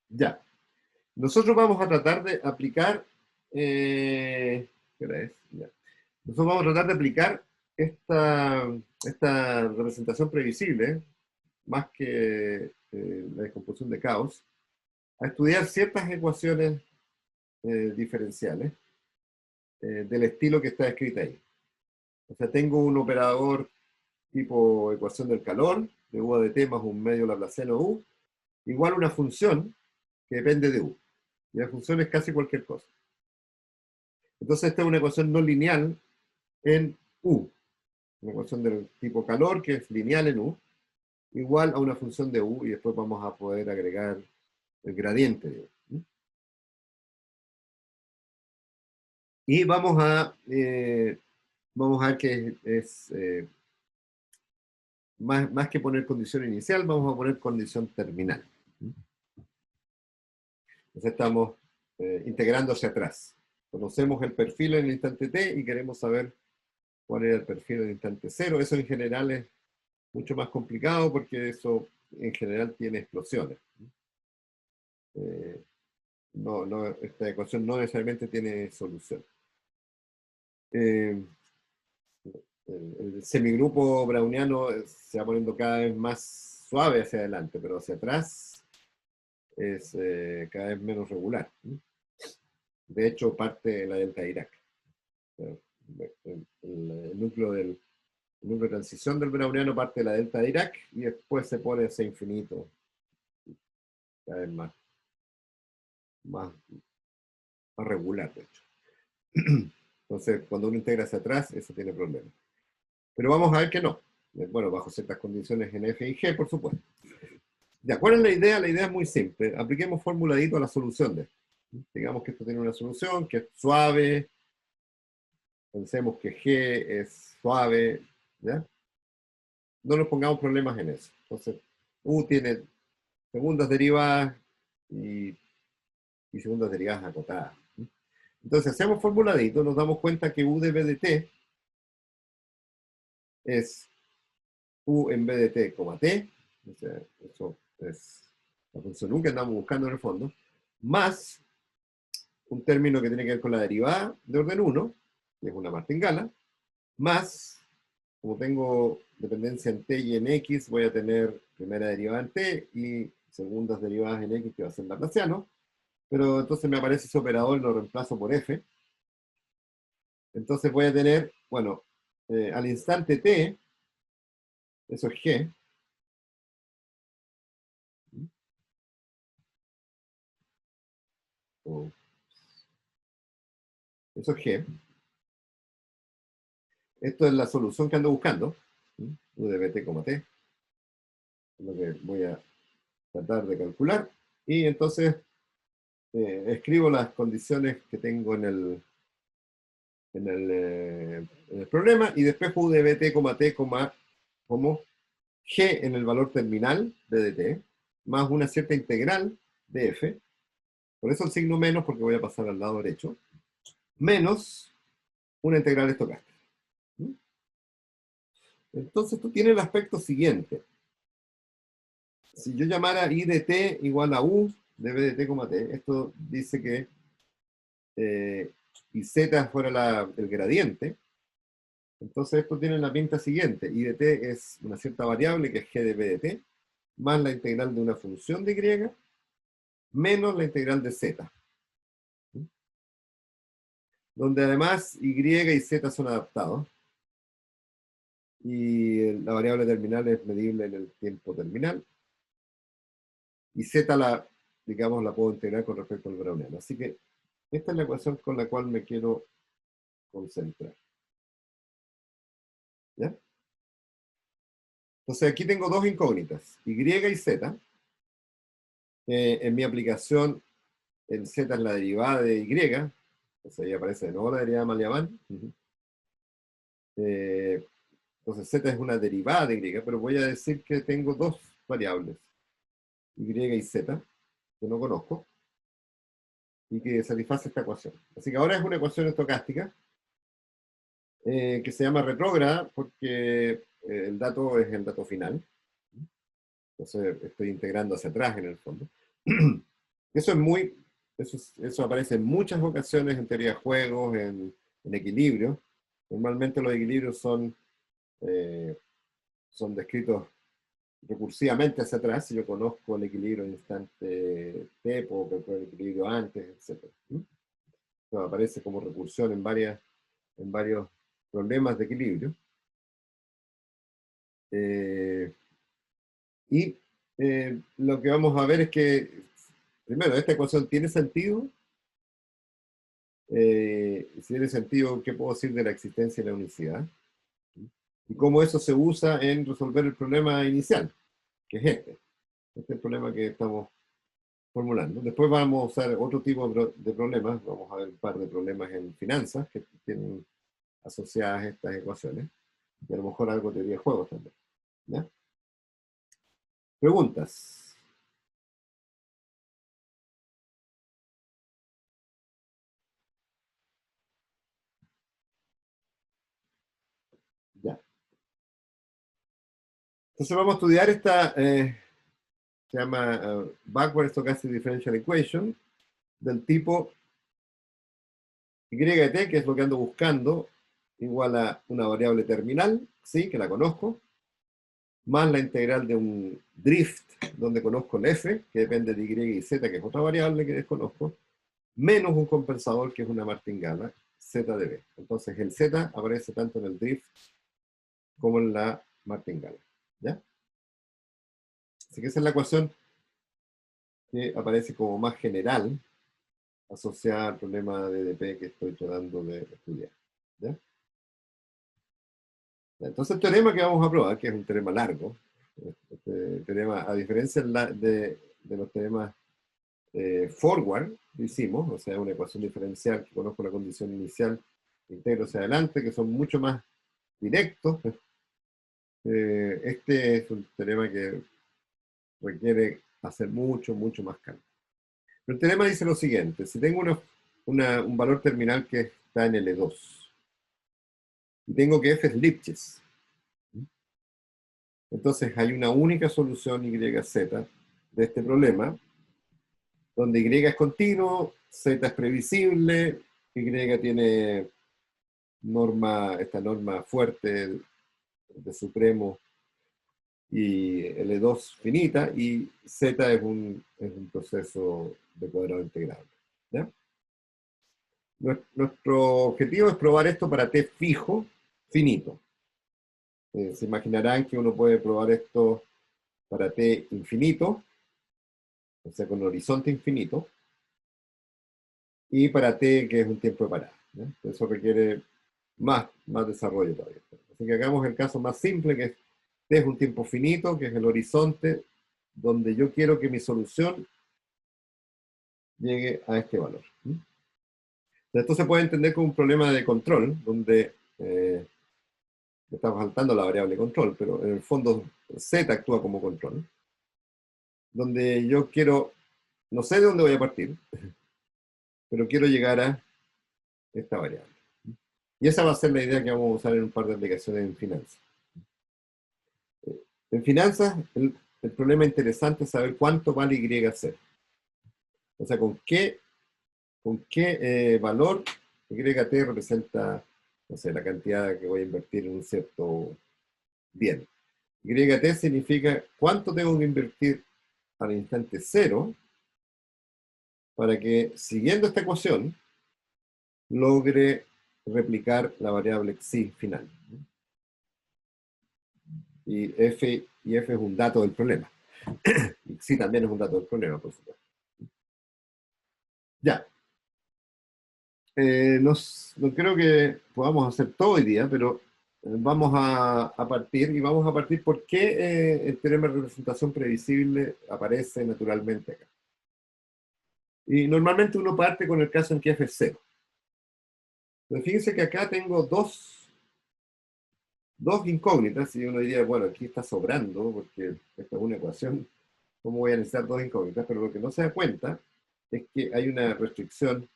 Ya. Nosotros vamos a tratar de aplicar... ¿qué hora es? Ya. Nosotros vamos a tratar de aplicar esta representación previsible, más que la descomposición de caos, a estudiar ciertas ecuaciones diferenciales del estilo que está escrita ahí. O sea, tengo un operador tipo ecuación del calor, de U a de t más un medio laplaciano U, igual una función que depende de U. Y la función es casi cualquier cosa. Entonces esta es una ecuación no lineal en U. Una ecuación del tipo calor que es lineal en U, igual a una función de U, y después vamos a poder agregar el gradiente de U. Y vamos a ver que es más que poner condición inicial, vamos a poner condición terminal. Entonces estamos integrando hacia atrás. Conocemos el perfil en el instante t y queremos saber cuál es el perfil en el instante cero. Eso en general es mucho más complicado porque eso en general tiene explosiones. Esta ecuación no necesariamente tiene solución. El semigrupo browniano se va poniendo cada vez más suave hacia adelante, pero hacia atrás es cada vez menos regular. De hecho, parte de la delta Dirac. El núcleo de transición del browniano parte de la delta Dirac y después se pone ese infinito cada vez más regular, de hecho. Entonces, cuando uno integra hacia atrás, eso tiene problemas. Pero vamos a ver que no. Bueno, bajo ciertas condiciones en F y G, por supuesto. Ya, ¿cuál es la idea? La idea es muy simple. Apliquemos formuladito a la solución de esto. Digamos que esto tiene una solución que es suave. Pensemos que G es suave. ¿Ya? No nos pongamos problemas en eso. Entonces, U tiene segundas derivadas y segundas derivadas acotadas. Entonces, hacemos formuladito, nos damos cuenta que U de B de T es U en B de T, T. O sea, eso es la función U que andamos buscando en el fondo, más un término que tiene que ver con la derivada de orden 1, que es una martingala, más como tengo dependencia en t y en x, voy a tener primera derivada en t y segundas derivadas en x, que va a ser laplaciano. Pero entonces me aparece ese operador y lo reemplazo por f. Entonces voy a tener, bueno, al instante t, eso es g. Eso es g. Esto es la solución que ando buscando. U de bt, t. Es lo que voy a tratar de calcular. Y entonces escribo las condiciones que tengo en el problema, y después u de bt, t, como g en el valor terminal de dt, más una cierta integral de f, por eso el signo menos, porque voy a pasar al lado derecho, menos una integral estocástica. Entonces tú tienes el aspecto siguiente. Si yo llamara i de t igual a u de b de t, t, esto dice que y z fuera el gradiente, entonces esto tiene la pinta siguiente. I de t es una cierta variable que es g de b de t, más la integral de una función de y, menos la integral de z. Donde además y y z son adaptados. Y la variable terminal es medible en el tiempo terminal. Y z, digamos, la puedo integrar con respecto al browniano. Así que esta es la ecuación con la cual me quiero concentrar. ¿Ya? Entonces aquí tengo dos incógnitas, y y z. En mi aplicación, el z es la derivada de y. Entonces ahí aparece de nuevo la derivada de Maliaban. Entonces z es una derivada de y, pero voy a decir que tengo dos variables, y y z, que no conozco, y que satisface esta ecuación. Así que ahora es una ecuación estocástica, que se llama retrógrada porque el dato es el dato final. Entonces estoy integrando hacia atrás en el fondo. Eso es eso aparece en muchas ocasiones en teoría de juegos, en equilibrio. Normalmente los equilibrios son descritos recursivamente hacia atrás. Si yo conozco el equilibrio en instante t, puedo calcular el equilibrio antes, etc. Entonces, aparece como recursión en varios problemas de equilibrio. Y lo que vamos a ver es que, primero, esta ecuación tiene sentido. Si tiene sentido, ¿qué puedo decir de la existencia de la unicidad? Y cómo eso se usa en resolver el problema inicial, que es este. Este es el problema que estamos formulando. Después vamos a usar otro tipo de problemas. Vamos a ver un par de problemas en finanzas que tienen asociadas estas ecuaciones. Y a lo mejor algo de teoría de juegos también. ¿Ya? Preguntas. Ya. Entonces vamos a estudiar esta, se llama Backward Stochastic Differential Equation, del tipo y de t, que es lo que ando buscando, igual a una variable terminal, ¿sí? Que la conozco, más la integral de un drift, donde conozco el f, que depende de y y z, que es otra variable que desconozco, menos un compensador, que es una martingala, z de b. Entonces el z aparece tanto en el drift como en la martingala. ¿Ya? Así que esa es la ecuación que aparece como más general, asociada al problema de DP que estoy tratando de estudiar. ¿Ya? Entonces el teorema que vamos a probar, que es un teorema largo, este teorema, a diferencia de los teoremas forward que hicimos, o sea, una ecuación diferencial que conozco la condición inicial, integro hacia adelante, que son mucho más directos, este es un teorema que requiere hacer mucho más cálculo. Pero el teorema dice lo siguiente: si tengo un valor terminal que está en L2, y tengo que f es Lipschitz, entonces hay una única solución YZ de este problema, donde Y es continuo, Z es previsible, Y tiene esta norma fuerte de supremo y L2 finita, y Z es un proceso de cuadrado integrable. ¿Ya? Nuestro objetivo es probar esto para T fijo finito. Se imaginarán que uno puede probar esto para T infinito, o sea, con horizonte infinito, y para T, que es un tiempo de parada. ¿Ya? Eso requiere más desarrollo todavía. Así que hagamos el caso más simple, que es T es un tiempo finito, que es el horizonte, donde yo quiero que mi solución llegue a este valor. Esto se puede entender como un problema de control, donde me está faltando la variable control, pero en el fondo Z actúa como control, donde yo quiero, no sé de dónde voy a partir, pero quiero llegar a esta variable. Y esa va a ser la idea que vamos a usar en un par de aplicaciones en finanzas. En finanzas, el problema interesante es saber cuánto vale YZ. O sea, con qué valor YT representa, no sé, la cantidad que voy a invertir en un cierto bien. YT significa cuánto tengo que invertir al instante cero para que, siguiendo esta ecuación, logre replicar la variable xi final. Y f es un dato del problema. Y xi también es un dato del problema, por supuesto. Ya. No creo que podamos hacer todo hoy día, pero vamos a partir, y vamos a partir por qué el teorema de representación previsible aparece naturalmente acá. Y normalmente uno parte con el caso en que f es 0. Pero fíjense que acá tengo dos incógnitas, y uno diría, bueno, aquí está sobrando, porque esta es una ecuación, ¿cómo voy a necesitar dos incógnitas? Pero lo que no se da cuenta es que hay una restricción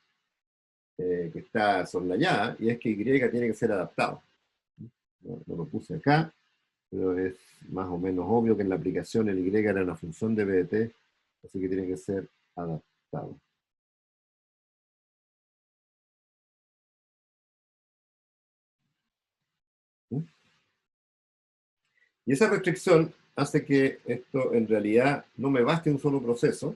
que está soslayada, y es que Y tiene que ser adaptado. No lo puse acá, pero es más o menos obvio que en la aplicación el Y era una función de BDT, así que tiene que ser adaptado. Y esa restricción hace que esto en realidad no me baste un solo proceso.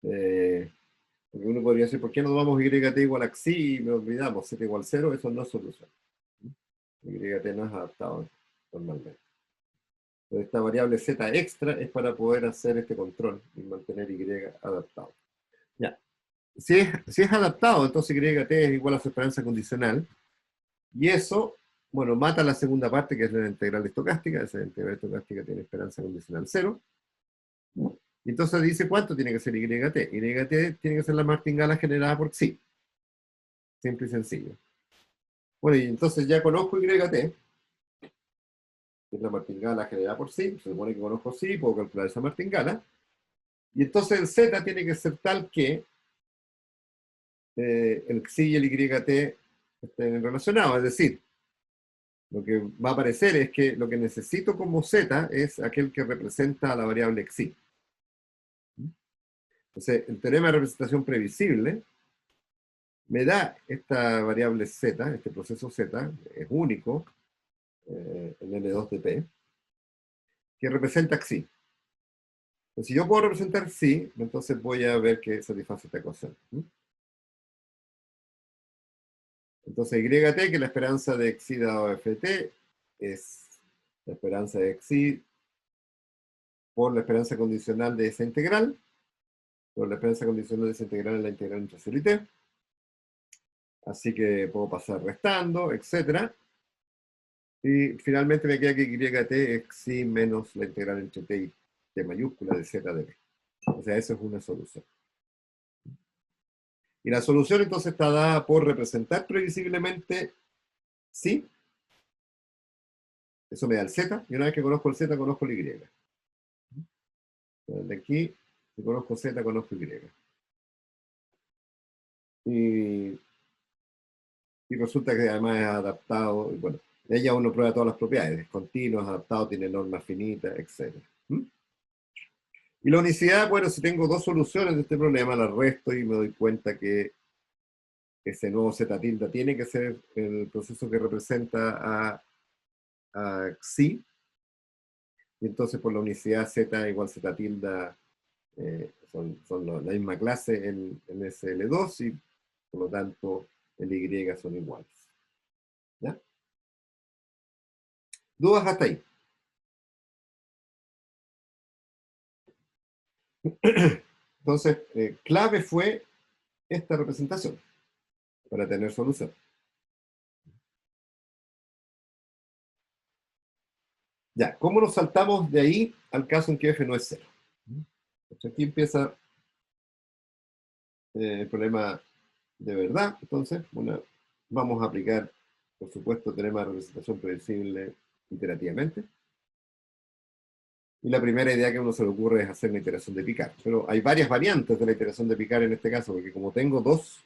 Porque uno podría decir, ¿por qué no tomamos YT igual a xi y me olvidamos Z igual 0? Eso no es solución. YT no es adaptado normalmente. Entonces, esta variable Z extra es para poder hacer este control y mantener Y adaptado. Ya. Si es adaptado, entonces YT es igual a su esperanza condicional. Y eso, bueno, mata la segunda parte, que es la integral estocástica. Esa integral estocástica tiene esperanza condicional 0. Y entonces dice cuánto tiene que ser YT. YT tiene que ser la martingala generada por xi. Simple y sencillo. Bueno, y entonces ya conozco YT, que es la martingala generada por xi. Se supone que conozco xi, puedo calcular esa martingala. Y entonces el Z tiene que ser tal que el xi y el YT estén relacionados. Es decir, lo que va a aparecer es que lo que necesito como Z es aquel que representa a la variable xi. Entonces, el teorema de representación previsible me da esta variable Z, este proceso Z, es único, en L2 de P, que representa xi. Entonces, si yo puedo representar xi, entonces voy a ver que satisface esta ecuación. Entonces, YT, que es la esperanza de xi dado ft, es la esperanza de xi por la esperanza condicional de esa integral, por la esperanza condicional de esa integral en la integral entre 0 y t. Así que puedo pasar restando, etc. Y finalmente me queda que YT es xi menos la integral entre t y t mayúscula de z de b. O sea, eso es una solución. Y la solución entonces está dada por representar previsiblemente xi. Eso me da el z, y una vez que conozco el z, conozco el y. De aquí, si conozco z, conozco y. Y resulta que además es adaptado, y bueno, ella uno prueba todas las propiedades, es continuo, es adaptado, tiene normas finitas, etc. Y la unicidad, bueno, si tengo dos soluciones de este problema, las resto y me doy cuenta que ese nuevo z tilde tiene que ser el proceso que representa a a xi, y entonces por la unicidad z igual z tilde son la misma clase en SL2 y por lo tanto el Y son iguales. ¿Ya? ¿Dudas hasta ahí? Entonces, clave fue esta representación para tener solución. Ya, ¿cómo nos saltamos de ahí al caso en que f no es 0? Entonces, aquí empieza el problema de verdad. Entonces, vamos a aplicar, por supuesto, teorema de representación predecible iterativamente. Y la primera idea que a uno se le ocurre es hacer una iteración de Picard. Pero hay varias variantes de la iteración de Picard en este caso, porque como tengo dos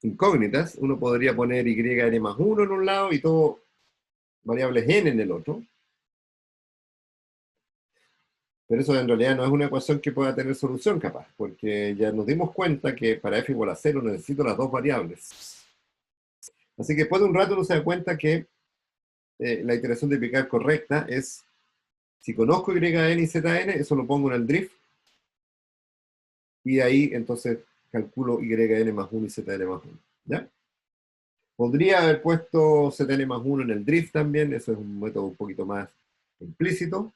incógnitas, uno podría poner yn más 1 en un lado y todo variables n en el otro. Pero eso en realidad no es una ecuación que pueda tener solución capaz, porque ya nos dimos cuenta que para f igual a 0 necesito las dos variables. Así que después de un rato uno se da cuenta que la iteración de Picard correcta es, si conozco yn y zn, eso lo pongo en el drift, y ahí entonces calculo yn más 1 y zn más 1. ¿Ya? Podría haber puesto zn más 1 en el drift también, eso es un método un poquito más implícito.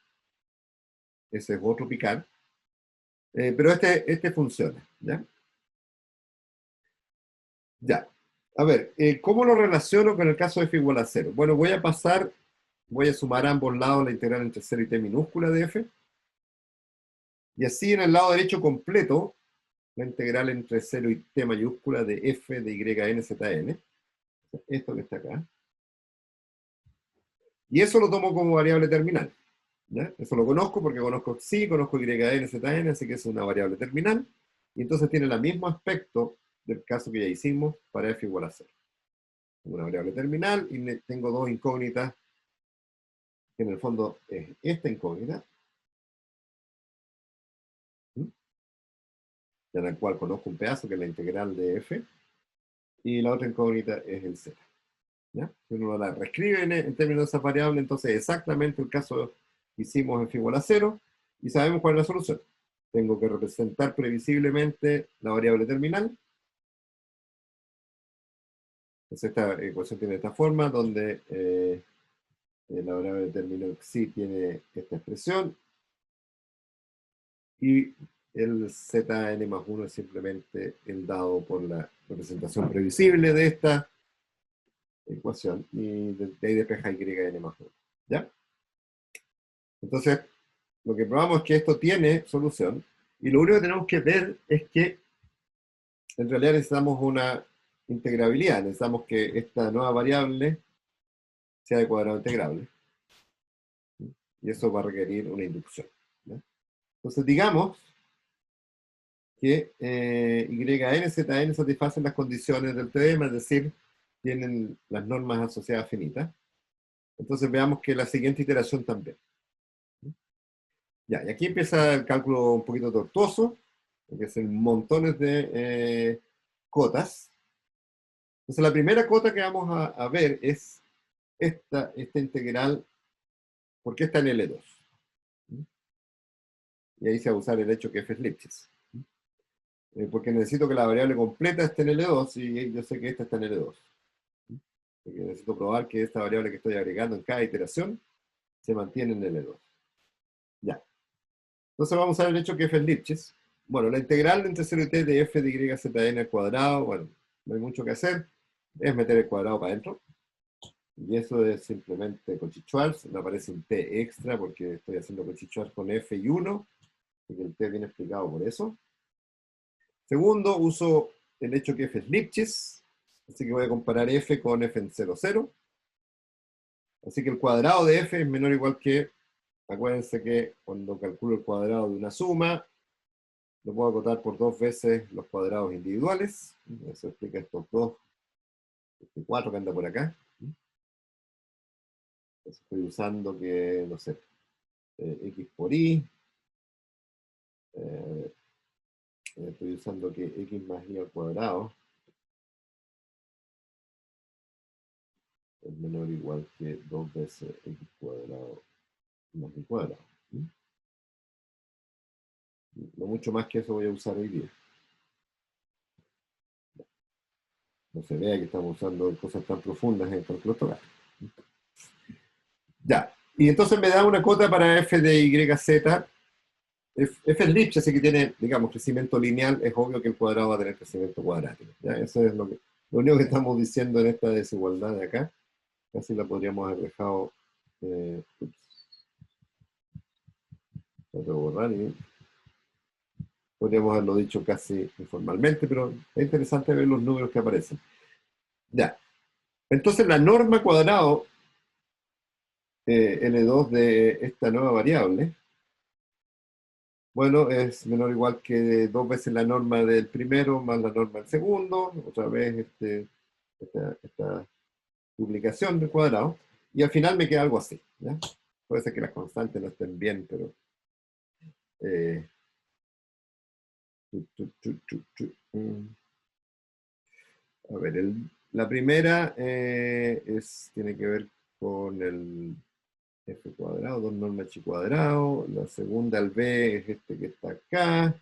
Ese es otro Picard. Pero este funciona. ¿Ya? Ya. A ver, ¿cómo lo relaciono con el caso de f igual a 0? Bueno, voy a sumar a ambos lados la integral entre 0 y t minúscula de f. Y así en el lado derecho completo, la integral entre 0 y t mayúscula de f de yn zn. Esto que está acá. Y eso lo tomo como variable terminal. ¿Ya? Eso lo conozco porque conozco xi, conozco yn, zn, así que es una variable terminal. Y entonces tiene el mismo aspecto del caso que ya hicimos para f igual a 0. Una variable terminal y tengo dos incógnitas, que en el fondo es esta incógnita, en la cual conozco un pedazo que es la integral de f, y la otra incógnita es el z. ¿Ya? Si uno la reescribe en términos de esa variable, entonces exactamente el caso que hicimos en f igual a 0, y sabemos cuál es la solución. Tengo que representar previsiblemente la variable terminal. Entonces esta ecuación tiene esta forma, donde la variable terminal xi tiene esta expresión, y el zn más 1 es simplemente el dado por la representación previsible de esta ecuación, y de ahí despeja yn más 1. ¿Ya? Entonces, lo que probamos es que esto tiene solución, y lo único que tenemos que ver es que en realidad necesitamos una integrabilidad, necesitamos que esta nueva variable sea de cuadrado integrable, y eso va a requerir una inducción. ¿Ya? Entonces, digamos que yn, zn satisfacen las condiciones del teorema, es decir, tienen las normas asociadas finitas. Entonces veamos que la siguiente iteración también. Ya, y aquí empieza el cálculo un poquito tortuoso, porque son montones de cotas. Entonces la primera cota que vamos a ver es esta integral, ¿por qué está en L2? Y ahí se va a usar el hecho que f es Lipschitz. Porque necesito que la variable completa esté en L2, y yo sé que esta está en L2. Porque necesito probar que esta variable que estoy agregando en cada iteración se mantiene en L2. Ya. Entonces vamos a ver el hecho que f es Lipschitz. Bueno, la integral entre 0 y t de f de y zn al cuadrado, bueno, no hay mucho que hacer, es meter el cuadrado para adentro. Y eso es simplemente Cauchy-Schwarz, me aparece un t extra porque estoy haciendo Cauchy-Schwarz con f y 1, y el t viene explicado por eso. Segundo, uso el hecho que f es Lipschitz, así que voy a comparar f con f en 0, 0. Así que el cuadrado de f es menor o igual que, acuérdense que cuando calculo el cuadrado de una suma, lo puedo acotar por dos veces los cuadrados individuales. Eso explica estos dos, este 4 que anda por acá. Entonces estoy usando que, no sé, x por y. Estoy usando que x más y al cuadrado menor o igual que 2 veces x cuadrado más y cuadrado. No mucho más que eso voy a usar hoy día. No se vea que estamos usando cosas tan profundas en cálculo total. Ya, y entonces me da una cota para f de yz. F es Lipschitz, así que tiene, digamos, crecimiento lineal. Es obvio que el cuadrado va a tener crecimiento cuadrático. ¿Ya? Eso es lo único que estamos diciendo en esta desigualdad de acá. Casi la podríamos haber dejado. Lo tengo que borrar y podríamos haberlo dicho casi informalmente, pero es interesante ver los números que aparecen. Ya. Entonces la norma cuadrado L2 de esta nueva variable, bueno, es menor o igual que 2 veces la norma del primero más la norma del segundo, otra vez esta duplicación del cuadrado, y al final me queda algo así. ¿Ya? Puede ser que las constantes no estén bien, pero... a ver, la primera tiene que ver con el f cuadrado, 2 norma h cuadrado. La segunda, el b, es este que está acá.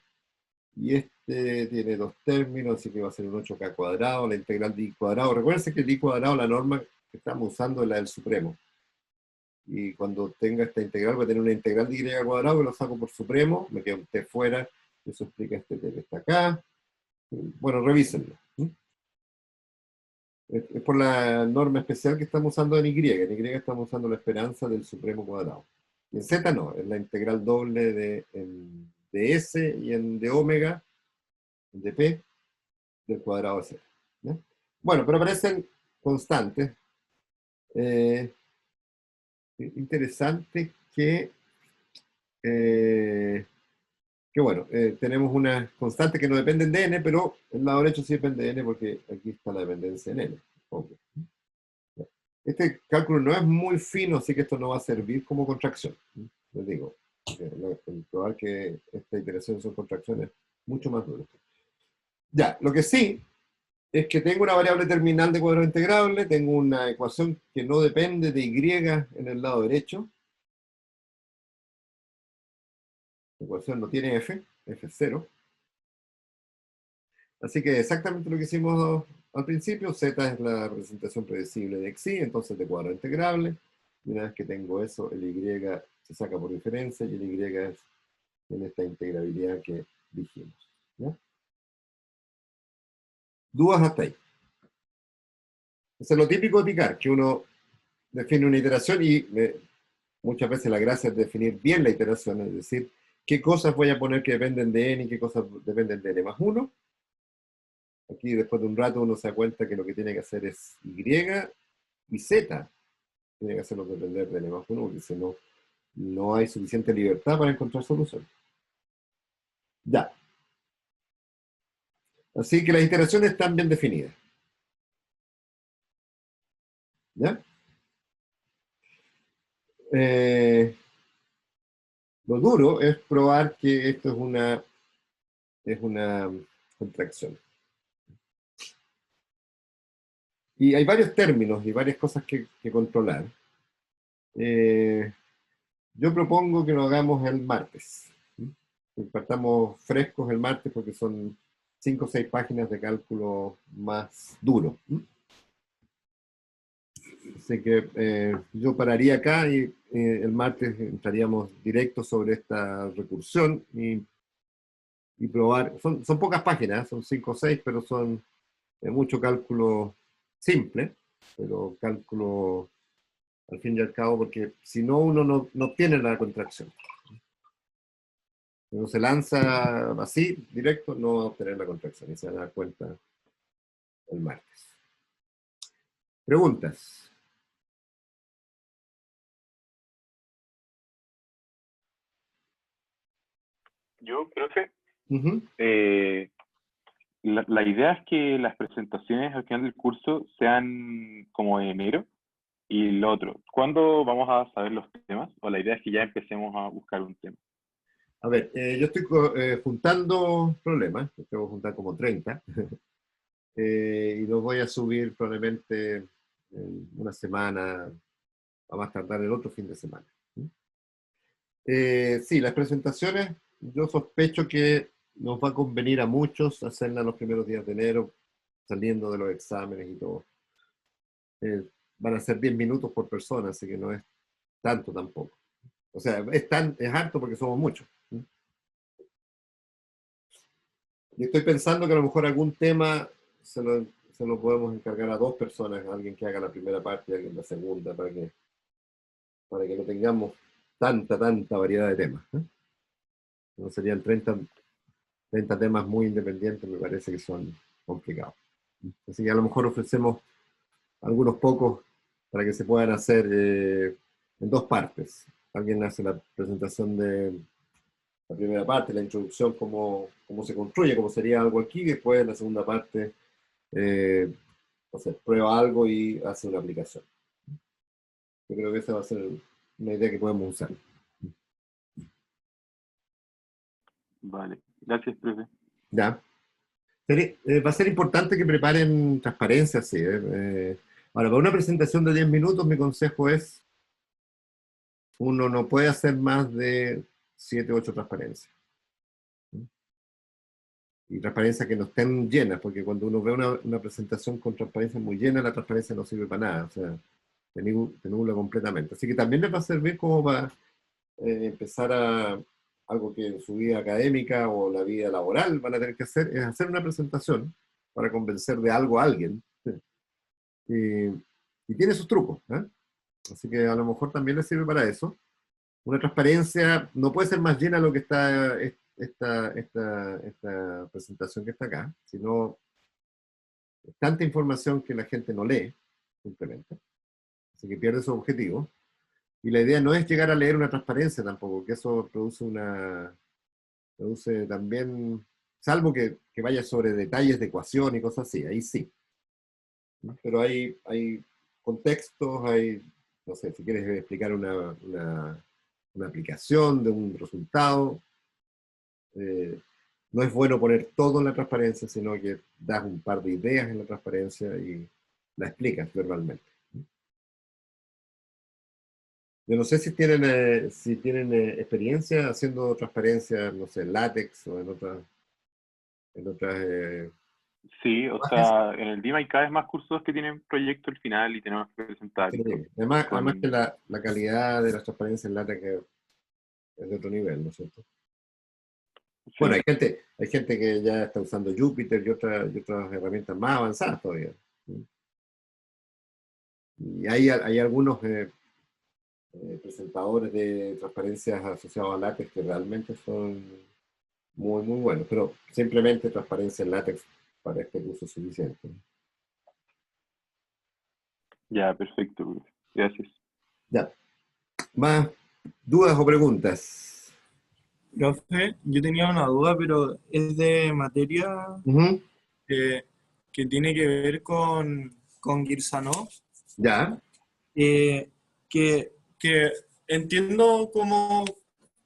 Y este tiene 2 términos, así que va a ser un 8k cuadrado. La integral de i cuadrado. Recuerden que el i cuadrado, la norma que estamos usando es la del supremo. Y cuando tenga esta integral, voy a tener una integral de y cuadrado que lo saco por supremo. Me queda un t fuera. Eso explica este t que está acá. Bueno, revísenlo. Es por la norma especial que estamos usando en Y. En Y estamos usando la esperanza del supremo cuadrado. Y en Z no, es la integral doble de S y de omega, de P, del cuadrado de Z. ¿Ya? Bueno, pero aparecen constantes. Interesante que bueno, tenemos una constante que no dependen de n, pero el lado derecho sí depende de n porque aquí está la dependencia en n. Obvio. Este cálculo no es muy fino, así que esto no va a servir como contracción. Les digo, el probar que esta iteración son contracciones mucho más duras. Ya, lo que sí es que tengo una variable terminal de cuadrado integrable, tengo una ecuación que no depende de y en el lado derecho. La ecuación no tiene f es 0. Así que exactamente lo que hicimos al principio, z es la representación predecible de xi, entonces de cuadrado integrable. Y una vez que tengo eso, el y se saca por diferencia y el y es en esta integrabilidad que dijimos. ¿Ya? ¿Dudas hasta ahí? Eso es lo típico de Picard, que uno define una iteración y muchas veces la gracia es definir bien la iteración, es decir, qué cosas voy a poner que dependen de n y qué cosas dependen de n más 1. Aquí después de un rato uno se da cuenta que lo que tiene que hacer es y z. Tiene que hacerlo depender de n más 1, porque si no, no hay suficiente libertad para encontrar soluciones. Ya. Así que las iteraciones están bien definidas. ¿Ya? Lo duro es probar que esto es una contracción. Y hay varios términos y varias cosas que controlar. Yo propongo que lo hagamos el martes. Que partamos frescos el martes porque son 5 o 6 páginas de cálculo más duro. Así que yo pararía acá y el martes entraríamos directo sobre esta recursión y probar. Son pocas páginas, son 5 o 6, pero son mucho cálculo simple, pero cálculo al fin y al cabo, porque si no, uno no tiene la contracción. Si uno se lanza así, directo, no va a obtener la contracción, y se van a dar cuenta el martes. ¿Preguntas? Yo, profe, Uh-huh. la idea es que las presentaciones al final del curso sean como en enero. Y lo otro, ¿cuándo vamos a saber los temas? O la idea es que ya empecemos a buscar un tema. A ver, yo estoy juntando problemas, tengo que juntar como 30, y los voy a subir probablemente en una semana, a más tardar el otro fin de semana. Sí, las presentaciones, yo sospecho que nos va a convenir a muchos hacerlas los primeros días de enero, saliendo de los exámenes y todo. Van a ser 10 minutos por persona, así que no es tanto tampoco. O sea, es harto porque somos muchos. Y estoy pensando que a lo mejor algún tema se lo podemos encargar a dos personas, alguien que haga la primera parte y alguien la segunda, para que no tengamos tanta variedad de temas. No serían 30 temas muy independientes, me parece que son complicados. Así que a lo mejor ofrecemos algunos pocos para que se puedan hacer en dos partes. Alguien hace la presentación de la primera parte, la introducción, cómo se construye, cómo sería algo aquí, y después en la segunda parte, o sea, prueba algo y hace una aplicación. Yo creo que esa va a ser una idea que podemos usar. Vale, gracias, profe. ¿Ya? Va a ser importante que preparen transparencia, sí. Ahora, para una presentación de 10 minutos, mi consejo es, uno no puede hacer más de 7 u 8 transparencias. Y transparencias que no estén llenas, porque cuando uno ve una presentación con transparencia muy llena, la transparencia no sirve para nada, o sea, te nubla completamente. Así que también les va a servir como para empezar a algo que en su vida académica o la vida laboral van a tener que hacer, es hacer una presentación para convencer de algo a alguien. Y, y tiene sus trucos, ¿eh? Así que a lo mejor también les sirve para eso. Una transparencia no puede ser más llena de lo que está esta presentación que está acá, sino tanta información que la gente no lee, simplemente. Así que pierde su objetivo. Y la idea no es llegar a leer una transparencia tampoco, que eso produce también, salvo que vaya sobre detalles de ecuación y cosas así, ahí sí. Pero hay contextos, no sé, si quieres explicar una aplicación de un resultado, no es bueno poner todo en la transparencia, sino que das un par de ideas en la transparencia y la explicas verbalmente. Yo no sé si tienen experiencia haciendo transparencia, no sé, en látex o en otras Sí, o sea, en el DIM hay cada vez más cursos que tienen proyecto al final y tenemos que presentar sí. y todo. Además que la calidad de las transparencias en látex es de otro nivel, ¿no es cierto? Bueno, Sí, hay gente que ya está usando Jupyter y otras herramientas más avanzadas todavía. Y hay algunos presentadores de transparencias asociados a látex que realmente son muy buenos, pero simplemente transparencia en látex para este curso es suficiente. ya, perfecto, profe. Gracias. Ya. ¿Más dudas o preguntas? Profe, yo tenía una duda, pero es de materia Ujú. eh, que tiene que ver con Girsanov, Ya. eh, que entiendo cómo,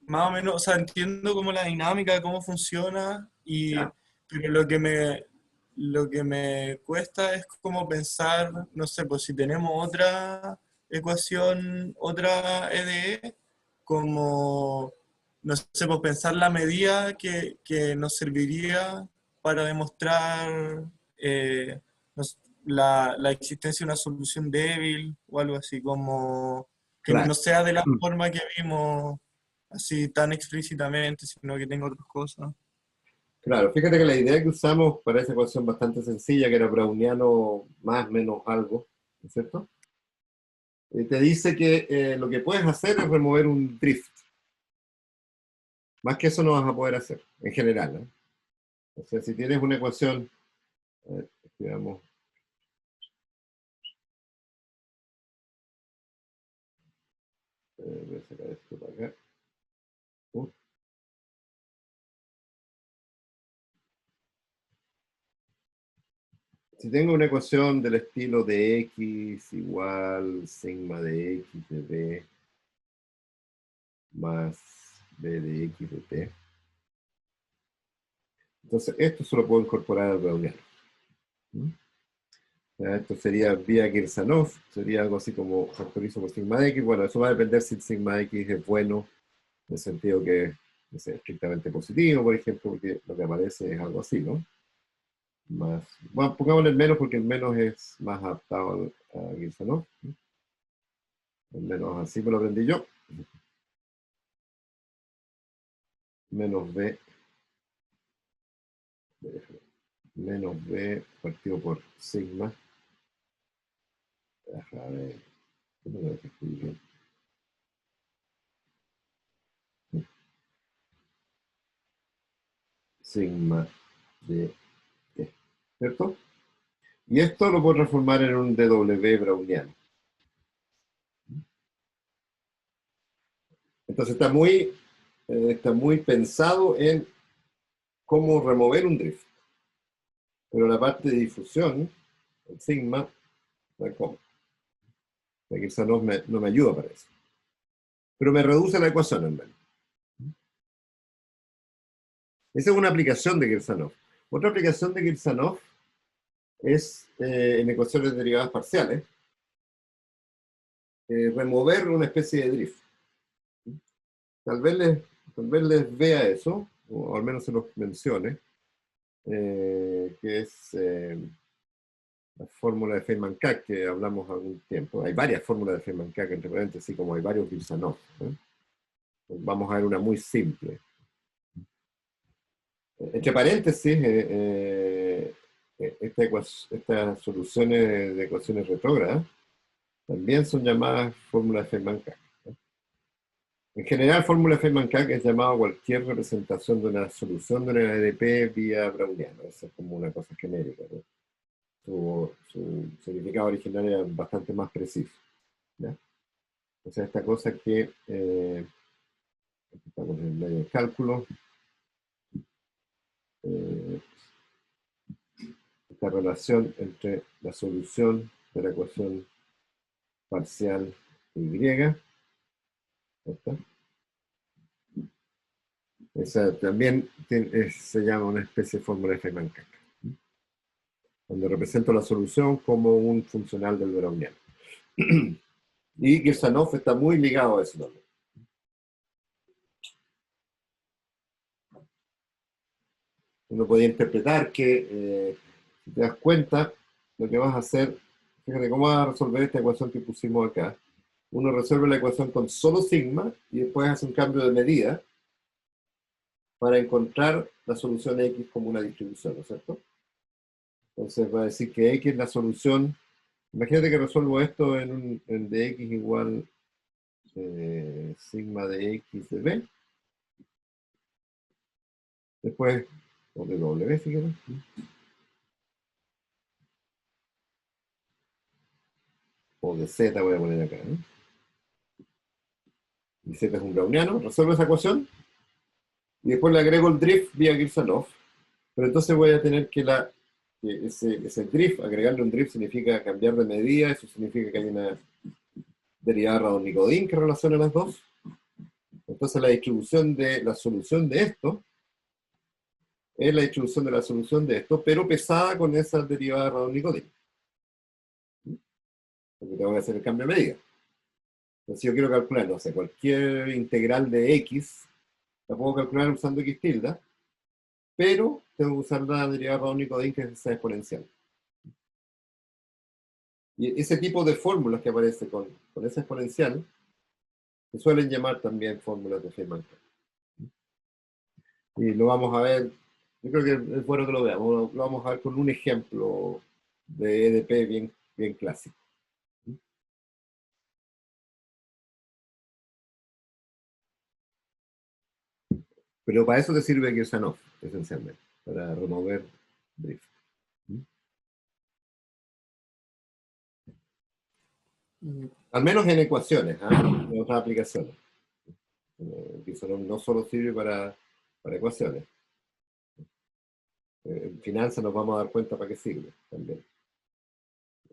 más o menos, o sea, entiendo cómo la dinámica, cómo funciona, Ya. pero lo que me cuesta es como pensar, no sé, pues si tenemos otra ecuación, otra EDE, como, no sé, pues pensar la medida que nos serviría para demostrar no sé, la existencia de una solución débil o algo así, como que Claro. no sea de la forma que vimos así tan explícitamente, sino que tenga otras cosas. Claro, fíjate que la idea que usamos para esa ecuación bastante sencilla, que era browniano más menos algo, ¿no es cierto? Te dice que lo que puedes hacer es remover un drift. Más que eso no vas a poder hacer, en general, ¿no? O sea, si tienes una ecuación, digamos, voy a sacar esto para acá. Si tengo una ecuación del estilo de x igual sigma de x de b más b de x de t, entonces esto se lo puedo incorporar al browniano. Ya, esto sería vía Kirchhoff, sería algo así como factorizo por sigma de x. Bueno, eso va a depender si el sigma de x es bueno, en el sentido que es estrictamente positivo, por ejemplo, porque lo que aparece es algo así, ¿no? Más, bueno, pongámosle el menos porque el menos es más adaptado a Kirchhoff. El menos así me lo aprendí yo. Menos b, menos b partido por sigma. A ver, ¿cómo lo dejo escribir bien? Sigma de t, ¿cierto? Y esto lo puedo transformar en un dw browniano. Entonces está muy pensado en cómo remover un drift. Pero la parte de difusión, el sigma, no hay cómo. La Kirchhoff no me ayuda para eso. Pero me reduce la ecuación en menos. Esa es una aplicación de Kirchhoff. Otra aplicación de Kirchhoff es en ecuaciones derivadas parciales, remover una especie de drift. Tal vez les vea eso, o al menos se los mencione, que es la fórmula de Feynman-Kac, que hablamos algún tiempo. Hay varias fórmulas de Feynman-Kac, entre paréntesis, como hay varios Kirchhoff. Vamos a ver una muy simple. Entre paréntesis, estas soluciones de ecuaciones retrógradas también son llamadas fórmulas de Feynman-Kac. En general, fórmula de Feynman-Kac es llamado cualquier representación de una solución de una EDP vía browniano. Esa es como una cosa genérica, ¿no? Su significado original era bastante más preciso, ¿ya? O sea, esta cosa que estamos en el medio del cálculo, esta relación entre la solución de la ecuación parcial y, ¿está? Esa también se llama una especie de fórmula de Feynman-Kac, donde represento la solución como un funcional del browniano. Y Kirchhoff está muy ligado a eso también. Uno podría interpretar que, si te das cuenta, lo que vas a hacer, fíjate cómo vas a resolver esta ecuación que pusimos acá. Uno resuelve la ecuación con solo sigma y después hace un cambio de medida para encontrar la solución X como una distribución, ¿no es cierto? Entonces va a decir que X es la solución. Imagínate que resuelvo esto en de X igual sigma de X de B. Después, o de W, fíjate. O de Z voy a poner acá, ¿no? Y Z es un browniano, resuelvo esa ecuación y después le agrego el drift vía Kirchhoff, pero entonces voy a tener que ese drift, agregarle un drift significa cambiar de medida, eso significa que hay una derivada Radon-Nikodym que relaciona las dos. Entonces la distribución de la solución de esto es la distribución de la solución de esto, pero pesada con esa derivada Radon-Nikodym. Porque tengo que hacer el cambio de medida. Entonces yo quiero calcular, no sé, cualquier integral de X, la puedo calcular usando X tilde, pero tengo que usar la derivada Radon-Nikodym, que es esa exponencial. Y ese tipo de fórmulas que aparece con esa exponencial, se suelen llamar también fórmulas de Feynman-Kac. Y lo vamos a ver, yo creo que es bueno que lo veamos, lo vamos a ver con un ejemplo de EDP bien clásico. Pero para eso te sirve Kirchhoff, esencialmente, para remover drift. Al menos en ecuaciones, en otras aplicaciones. Kirchhoff no solo sirve para ecuaciones. En finanzas nos vamos a dar cuenta para qué sirve también.